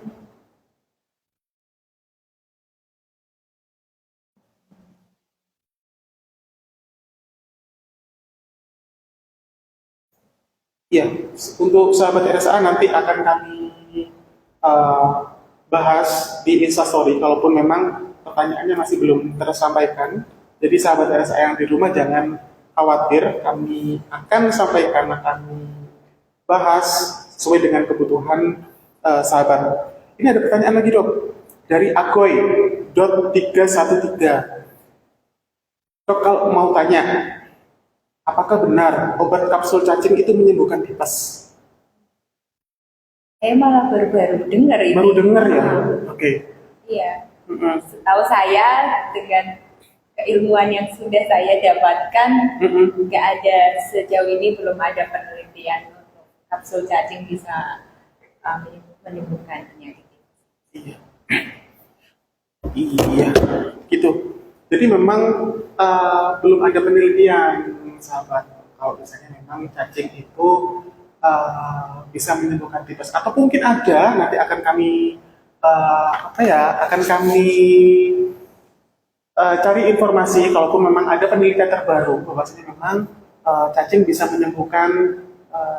Ya, untuk sahabat RSA nanti akan kami bahas di Instastory, kalaupun memang pertanyaannya masih belum tersampaikan. Jadi sahabat RSA yang di rumah jangan khawatir, kami akan sampaikan, kami bahas sesuai dengan kebutuhan sahabat. Ini ada pertanyaan lagi, Dok, dari Agoy.313. Dok, kalau mau tanya, apakah benar obat kapsul cacing itu menyembuhkan tipes? Saya malah baru-baru dengar ini. Baru dengar ya? Oke. Iya. Setahu saya dengan keilmuan yang sudah saya dapatkan, nggak ada sejauh ini belum ada penelitian untuk kapsul cacing bisa menyembuhkan penyakit. Iya. Iya, gitu. Jadi memang belum ada penelitian, sahabat. Kalau misalnya memang cacing itu bisa menyembuhkan tipes, atau mungkin ada, nanti akan kami akan kami cari informasi kalaupun memang ada penelitian terbaru bahwasanya memang cacing bisa menyembuhkan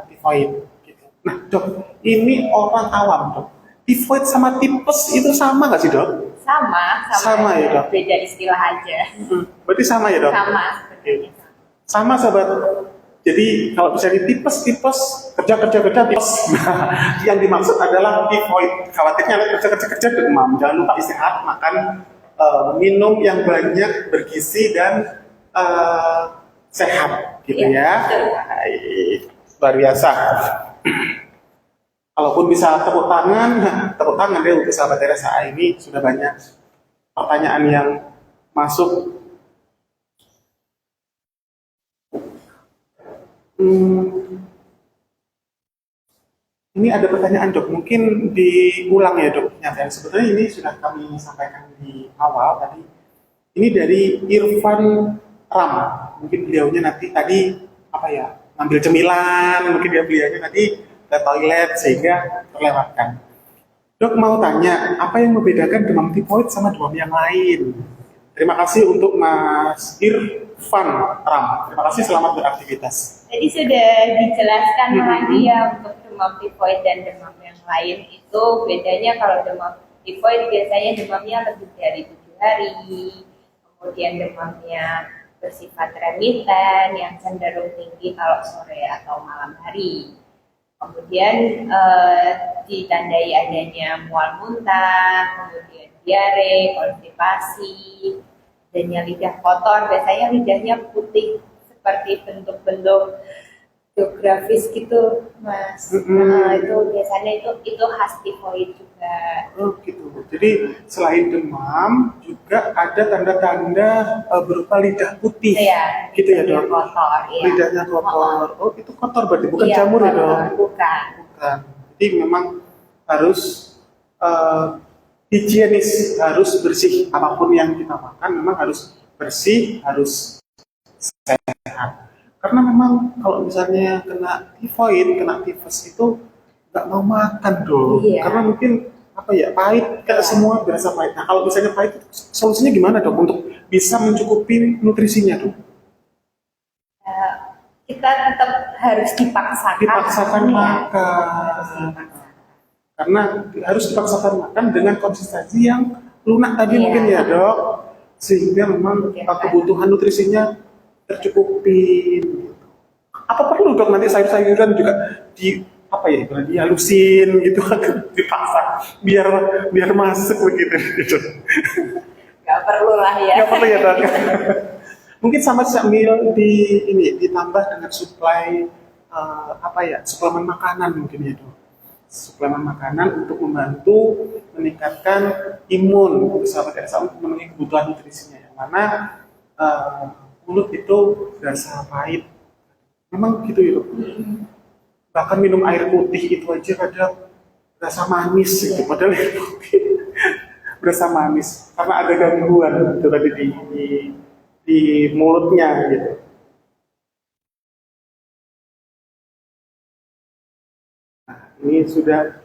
tifoid. Gitu. Nah, Dok, ini orang awam, Dok. Tifoid sama tipes itu sama nggak sih, Dok? Sama ya, Dok. Beda istilah aja. Berarti sama ya, Dok? Sama sebenarnya. Sama, sahabat. Jadi kalau misalnya tipes kerja tipes. Nah, yang dimaksud adalah tifoid. Khawatirnya kerja demam. Jangan lupa istirahat, makan, minum yang banyak, bergizi dan sehat, gitu ya. Luar biasa. Kalaupun bisa tepuk tangan deh untuk sahabat RSA ini, sudah banyak pertanyaan yang masuk. Ini ada pertanyaan, Dok, mungkin diulang ya, Dok. Yang sebetulnya ini sudah kami sampaikan di awal tadi. Ini dari Irfan Ram. Mungkin beliaunya nanti tadi ngambil cemilan, mungkin beliaunya tadi ke toilet sehingga terlewatkan. Dok, mau tanya, apa yang membedakan demam tifoid sama demam yang lain? Terima kasih untuk Mas Irfan Ram. Terima kasih, selamat beraktivitas. Jadi sudah dijelaskan lagi ya untuk demam tifoid dan demam yang lain itu bedanya. Kalau demam tifoid biasanya demamnya lebih dari 7 hari, kemudian demamnya bersifat remiten yang cenderung tinggi kalau sore atau malam hari. Kemudian ditandai adanya mual muntah, kemudian diare, konstipasi, adanya lidah kotor. Biasanya lidahnya putih seperti bentuk-bentuk geografis gitu, Mas. Itu biasanya itu khas tifoid juga. Oh gitu. Jadi selain demam juga ada tanda-tanda berupa lidah putih. Iya, gitu ya, Dok. Kotor, iya. Lidahnya kotor. Oh, itu kotor berarti bukan Iya, jamur ya, kotor. Dok? Bukan. Jadi memang harus higienis, harus bersih. Apapun yang kita makan memang harus bersih, harus sehat. Karena memang kalau misalnya kena tifoid, kena tifus itu nggak mau makan dong, Iya. karena mungkin apa ya, pahit, kayak Iya. semua berasa pahit. Nah kalau misalnya pahit, solusinya gimana dok untuk bisa mencukupi nutrisinya dok? Eh, kita tetap harus dipaksakan. Dipaksakan Ya. makan, Harus dipaksakan. karena harus dipaksakan makan dengan konsistensi yang lunak tadi Iya. mungkin ya dok, sehingga memang Iya. kebutuhan nutrisinya tercukupi. Apa perlu dok nanti sayur-sayuran juga di apa ya, ibaratnya dihalusin gitu, dipaksa biar biar masuk begitu gitu. Nggak perlu lah ya. Nggak perlu ya dok. Mungkin sama sambil ini ditambah dengan suplai apa ya, suplemen makanan mungkin ya dok. Suplemen makanan untuk membantu meningkatkan imun untuk sahabat RSA untuk memenuhi kebutuhan nutrisinya, yang mana mulut itu berasa pahit. Memang gitu ya dok. Bahkan minum air putih itu aja kadang berasa manis gitu, padahal air putih berasa manis karena ada gangguan itu tadi di mulutnya gitu. Nah, ini sudah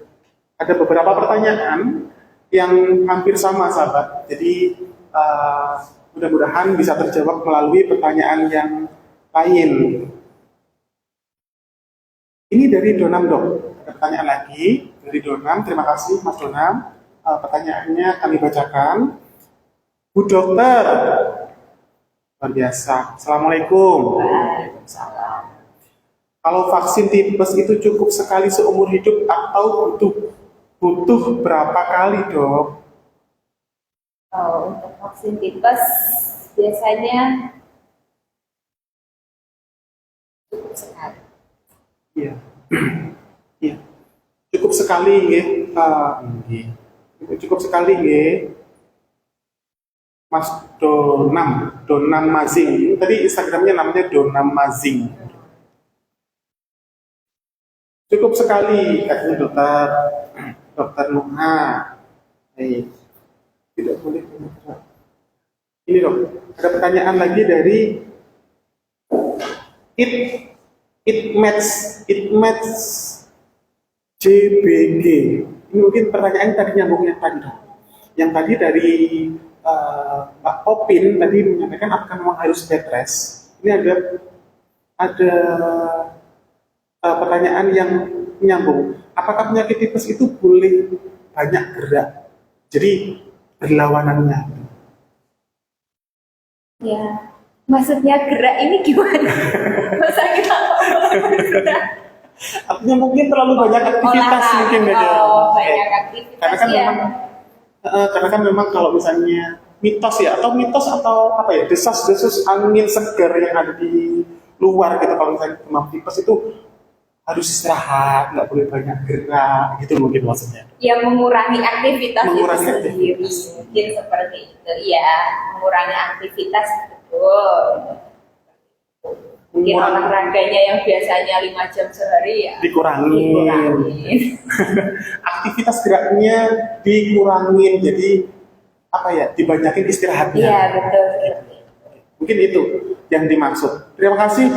ada beberapa pertanyaan yang hampir sama sahabat, jadi mudah-mudahan bisa terjawab melalui pertanyaan yang lain. Ini dari Donam dok, ada pertanyaan lagi dari Donam. Terima kasih Mas Donam. Pertanyaannya kami bacakan. Bu dokter, luar biasa. Assalamualaikum. Waalaikumsalam. Kalau vaksin tipes itu cukup sekali seumur hidup atau butuh berapa kali dok? Untuk vaksin tipes biasanya cukup sekali. Iya, iya. Cukup sekali nggih. Cukup sekali nggih. Mas Donam Mazing. Tadi Instagramnya namanya Donam Mazing. Cukup sekali, katanya dokter Nuha. Tidak boleh. Ini dok, ada pertanyaan lagi dari It match JBG. Ini mungkin pertanyaan tadi nyambung yang tadi dok. Yang tadi dari Mbak Popin tadi menyampaikan apakah memang harus bed rest. Ini ada pertanyaan yang menyambung. Apakah penyakit tipes itu boleh banyak gerak? Jadi berlawanannya. Ya, maksudnya gerak ini gimana? Masa kita gerak? Artinya mungkin terlalu banyak aktivitas mungkin ya. Banyak aktivitas Karena kan ya. karena kan memang kalau misalnya mitos atau apa ya, desas-desus angin segar yang ada di luar gitu, kalau misalnya demam tipes itu harus istirahat, nggak boleh banyak gerak gitu mungkin maksudnya. Ya, mengurangi aktivitas Mengurangi itu sendiri, aktivitas. mungkin seperti itu ya, mengurangi aktivitas betul. Mungkin Mengurangi. olahraganya yang biasanya 5 jam sehari ya Dikurangin. Aktivitas geraknya dikurangin, jadi apa ya, dibanyakin istirahatnya. Iya betul. Mungkin itu yang dimaksud. Terima kasih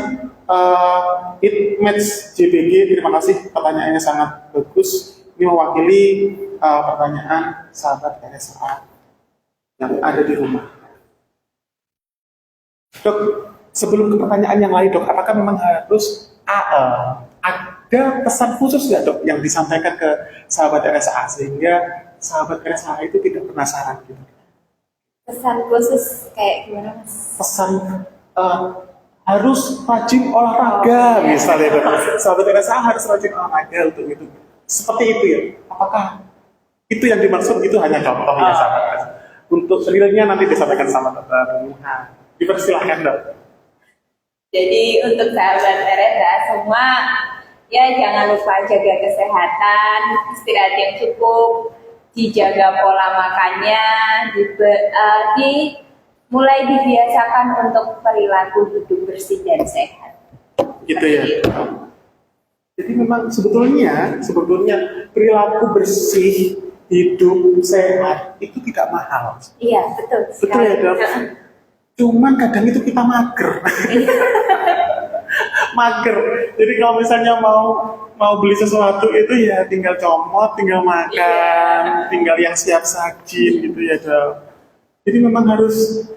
It Match JBG, terima kasih, pertanyaannya sangat bagus. Ini mewakili pertanyaan sahabat RSA yang ada di rumah. Dok, sebelum ke pertanyaan yang lain dok, apakah memang harus ada pesan khusus nggak dok yang disampaikan ke sahabat RSA sehingga sahabat RSA itu tidak penasaran gitu? Pesan khusus kayak gimana mas? Pesan harus rajin olahraga misalnya dok. Sahabat RSA harus rajin olahraga untuk itu. Seperti itu ya? Apakah itu yang dimaksud? Itu hanya contoh ya sahabat RSA. Untuk realnya nanti disampaikan sama dokter. Dipersilahkan dok. Jadi untuk sahabat Teresa semua ya jangan lupa jaga kesehatan, istirahat yang cukup, dijaga pola makannya, mulai dibiasakan untuk perilaku hidup bersih dan sehat. Gitu ya. Jadi memang sebetulnya perilaku bersih, hidup sehat itu tidak mahal. Iya betul. Betul ya dok. Cuman kadang itu kita mager. Mager. Jadi kalau misalnya mau mau beli sesuatu itu ya tinggal comot, tinggal makan, tinggal yang siap saji gitu ya Dok. Jadi memang harus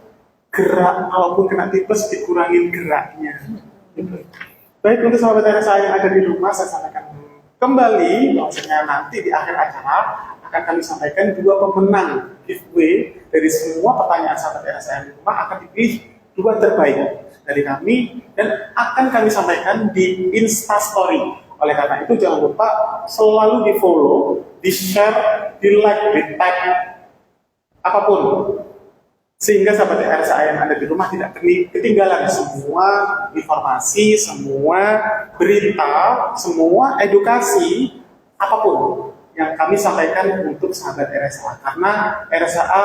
gerak, walaupun kena tipes dikurangin geraknya. Gitu. Baik, untuk sahabat RSA yang ada di rumah, saya sampaikan kembali, maksudnya nanti di akhir acara akan kami sampaikan 2 pemenang giveaway dari semua pertanyaan sahabat RSA di rumah, akan dipilih 2 terbaik dari kami dan akan kami sampaikan di Instastory. Oleh karena itu jangan lupa selalu di follow, di share, di like, di tag apapun, sehingga sahabat RSA yang ada di rumah tidak ketinggalan semua informasi, semua berita, semua edukasi apapun yang kami sampaikan untuk sahabat RSA, karena RSA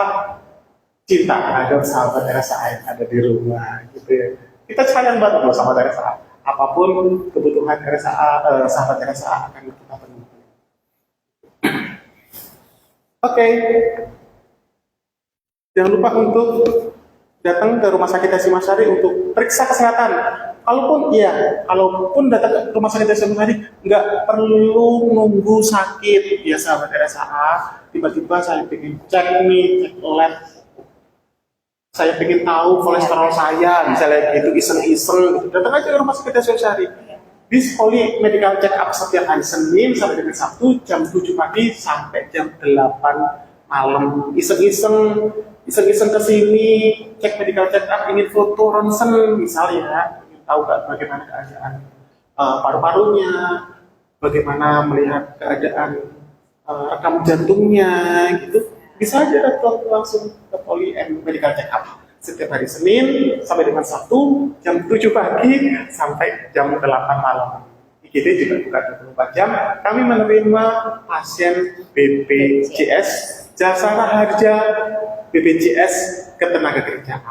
cinta ada sahabat RSA yang ada di rumah gitu ya. Kita sayang banget loh sahabat RSA, apapun kebutuhan RSA, sahabat RSA akan kita penuhi. Oke. Jangan lupa untuk datang ke Rumah Sakit Hasyim Asyari untuk periksa kesehatan. Kalaupun datang ke Rumah Sakit Hasyim Asyari, nggak perlu nunggu sakit. Ya sahabat RSA, tiba-tiba saya pengen cek nih, cek lab. Saya pengen tahu kolesterol saya, misalnya gitu, iseng-iseng. Gitu. Datang aja ke Rumah Sakit Hasyim Asyari. This Holy Medical Check Up setiap hari Senin sampai dengan Sabtu, jam 7 pagi sampai jam 8 malam. Iseng-iseng ke sini, cek medical check up, ingin foto ronsen misalnya, ingin tahu bagaimana keadaan paru-parunya, bagaimana melihat keadaan rekam jantungnya, gitu. Bisa aja datang langsung ke Poly and Medical Check Up setiap hari Senin sampai dengan Sabtu, jam 7 pagi sampai jam 8 malam. IGD juga buka 24 jam. Kami menerima pasien BPJS, Jasara Harja BPJS Ketenagakerjaan.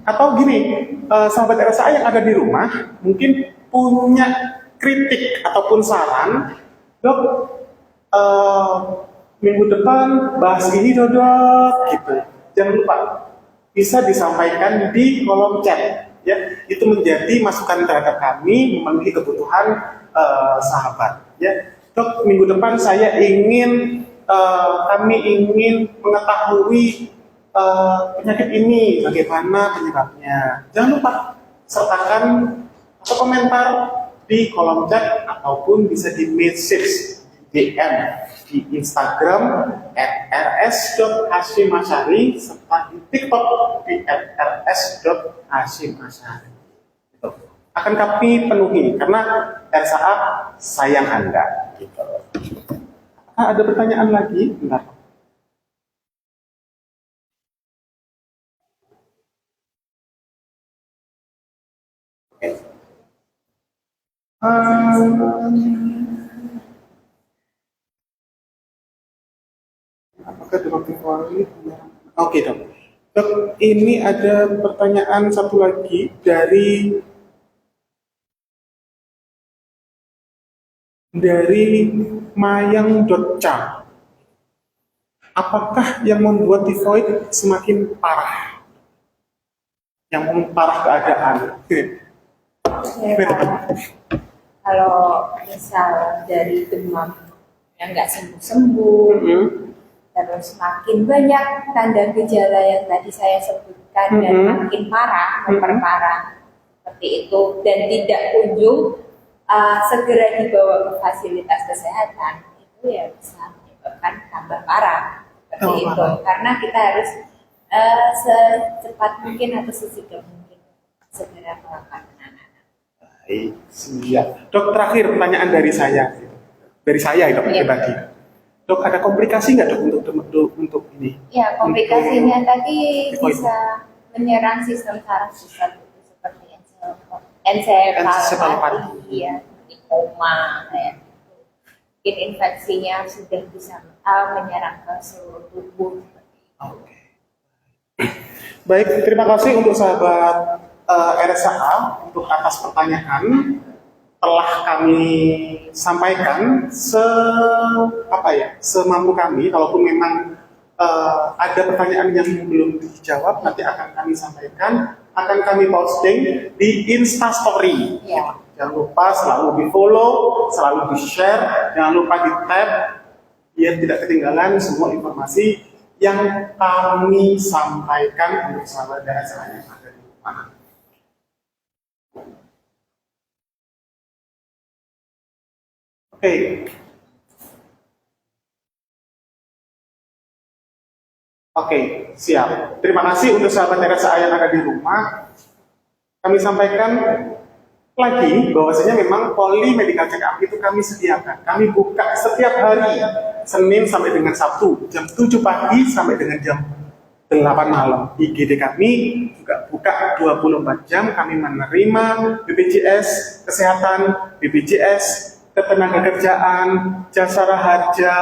Atau gini, sahabat RSA yang ada di rumah mungkin punya kritik ataupun saran, Dok, minggu depan bahas ini Dok, gitu. Jangan lupa bisa disampaikan di kolom chat, ya. Itu menjadi masukan terhadap kami memenuhi kebutuhan sahabat, ya. Dok, minggu depan kami ingin mengetahui penyakit ini, bagaimana penyebabnya. Jangan lupa sertakan atau komentar di kolom chat ataupun bisa di message DM di Instagram @rs.hasyimasyari serta di TikTok di @rs.hasyimasyari. Akan kami penuhi karena RSA sayang Anda. Gitu. Ada pertanyaan lagi? Bentar. Okay. Apakah Dok Tifoli? Oke Dok. Dok, ini ada pertanyaan satu lagi dari Mayang.ca. Apakah yang membuat tifoid semakin parah? Yang memparah keadaan? Kalau misal dari demam yang nggak sembuh-sembuh, terus makin banyak tanda gejala yang tadi saya sebutkan dan makin parah, memperparah seperti itu, dan tidak kunjung segera dibawa ke fasilitas kesehatan, itu ya bisa menyebabkan tambah parah seperti itu. Karena kita harus secepat mungkin atau sesegera mungkin segera melakukan penanganan. Baik, siap. Dok, terakhir pertanyaan dari saya Dok, pribadi. Dok, ada komplikasi nggak Dok untuk ini? Ya, komplikasinya tadi bisa menyerang sistem saraf pusat seperti ensefalopati, ya, koma, ya. Mungkin infeksinya sudah bisa menyerang ke seluruh tubuh. Oke. Baik, terima kasih untuk sahabat RSA untuk atas pertanyaan telah kami sampaikan semampu kami. Kalaupun memang ada pertanyaan yang belum dijawab, nanti akan kami sampaikan, akan kami posting di Instastory. Ya. Jangan lupa selalu di follow, selalu di share, jangan lupa di tag biar tidak ketinggalan semua informasi yang kami sampaikan untuk sahabat RSA yang ada di rumah. Oke. Oke, siap. Terima kasih untuk sahabat RSA yang ada di rumah. Kami sampaikan lagi bahwasanya memang poli medical check up itu kami sediakan. Kami buka setiap hari, Senin sampai dengan Sabtu, jam 7 pagi sampai dengan jam 8 malam. IGD kami juga buka 24 jam. Kami menerima BPJS Kesehatan, BPJS Ketenagakerjaan, Jasara Harja,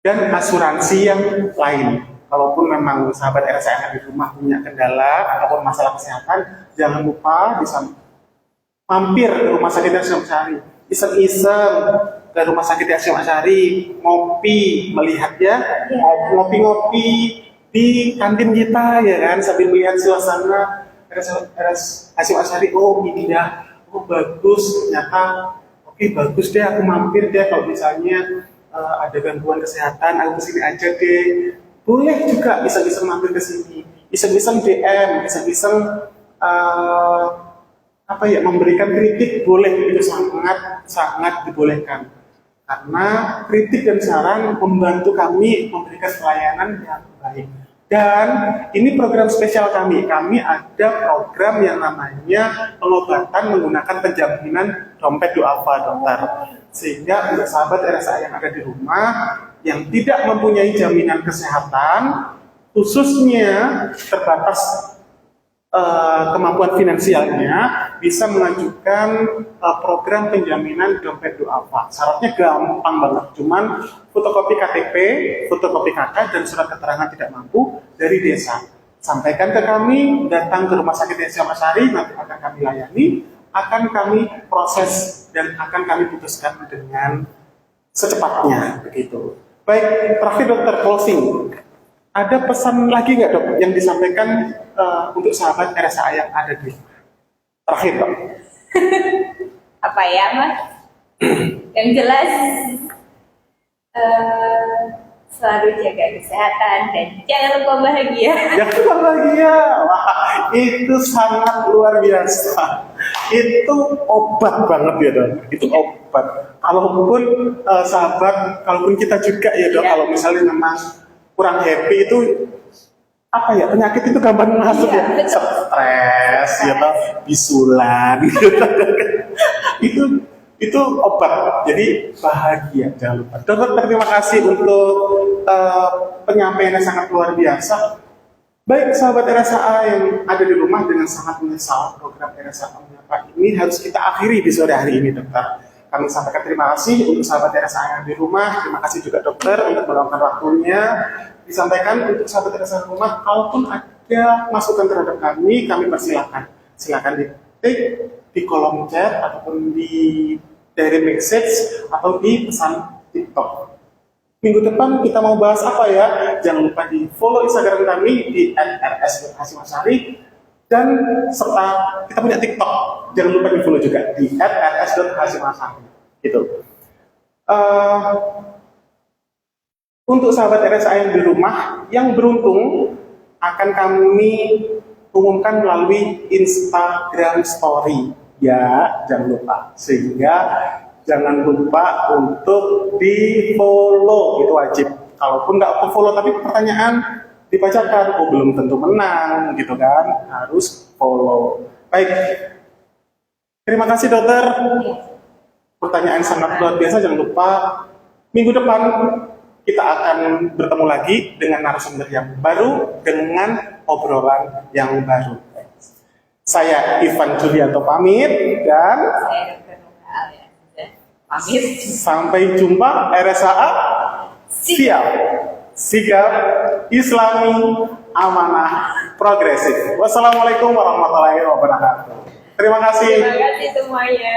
dan asuransi yang lain. Kalaupun memang sahabat RSA di rumah punya kendala ataupun masalah kesehatan, jangan lupa bisa mampir ke Rumah Sakit Hasyim Asyari, iseng-iseng ke Rumah Sakit Hasyim Asyari, ngopi, melihat ya, ngopi-ngopi di kantin kita ya kan, sambil melihat suasana Hasyim Asyari. Oh ini ya, oh bagus, ternyata oke bagus deh, aku mampir deh kalau misalnya ada gangguan kesehatan, aku kesini aja deh. Boleh juga iseng-iseng mampir ke sini, iseng-iseng DM, iseng-iseng memberikan kritik, boleh, itu sangat dibolehkan. Karena kritik dan saran membantu kami memberikan pelayanan yang baik. Dan ini program spesial kami. Kami ada program yang namanya pengobatan menggunakan penjaminan dompet duafa, dokter. Sehingga untuk sahabat RSA yang ada di rumah yang tidak mempunyai jaminan kesehatan, khususnya terbatas kemampuan finansialnya, bisa mengajukan program penjaminan dompet duafa. Syaratnya gampang banget, cuman fotokopi KTP, fotokopi KK, dan surat keterangan tidak mampu dari desa. Sampaikan ke kami, datang ke Rumah Sakit Hasyim Asyari, nanti akan kami layani, akan kami proses dan akan kami putuskan dengan secepatnya, begitu. Baik, terakhir dokter closing. Ada pesan lagi nggak dok yang disampaikan untuk sahabat RSA yang ada di terakhir dok? Apa ya mas? Yang jelas selalu jaga kesehatan dan jangan lupa bahagia. Jangan lupa bahagia. Wah, itu sangat luar biasa. Itu obat banget ya dok. Itu obat. Kalaupun sahabat, kalaupun kita juga ya dok, kalau misalnya memang kurang happy itu penyakit itu gampang masuk ya, stres ya toh, bisulan itu obat, jadi bahagia, jangan lupa. Dokter, terima kasih untuk penyampaian yang sangat luar biasa. Baik sahabat RSA yang ada di rumah, dengan sangat menyesal program RSA Menyapa ini harus kita akhiri di sore hari ini dokter. Kami sampaikan terima kasih untuk sahabat RSA yang di rumah. Terima kasih juga dokter untuk meluangkan waktunya. Disampaikan untuk sahabat RSA di rumah, kalaupun ada masukan terhadap kami persilahkan. Silakan di di kolom chat ataupun di direct message atau di pesan TikTok. Minggu depan kita mau bahas apa ya? Jangan lupa di follow Instagram kami di @rs.hasyim dan serta kita punya TikTok. Jangan lupa di follow juga di @rs.hasyim. Gitu. Untuk sahabat RSA yang di rumah yang beruntung akan kami umumkan melalui Instagram Story. Ya, jangan lupa. Sehingga jangan lupa untuk di follow, itu wajib. Kalaupun nggak follow tapi pertanyaan dibacakan, oh belum tentu menang, gitu kan? Harus follow. Baik. Terima kasih dokter. Pertanyaan sangat luar biasa. Jangan lupa minggu depan kita akan bertemu lagi dengan narasumber yang baru, dengan obrolan yang baru. Saya Ivan Julianto pamit dan Saya Dr. Nuha Alia pamit. Sampai jumpa. RSA siap, sigap, Islami, amanah, progresif. Wassalamualaikum warahmatullahi wabarakatuh. Terima kasih. Terima kasih semuanya.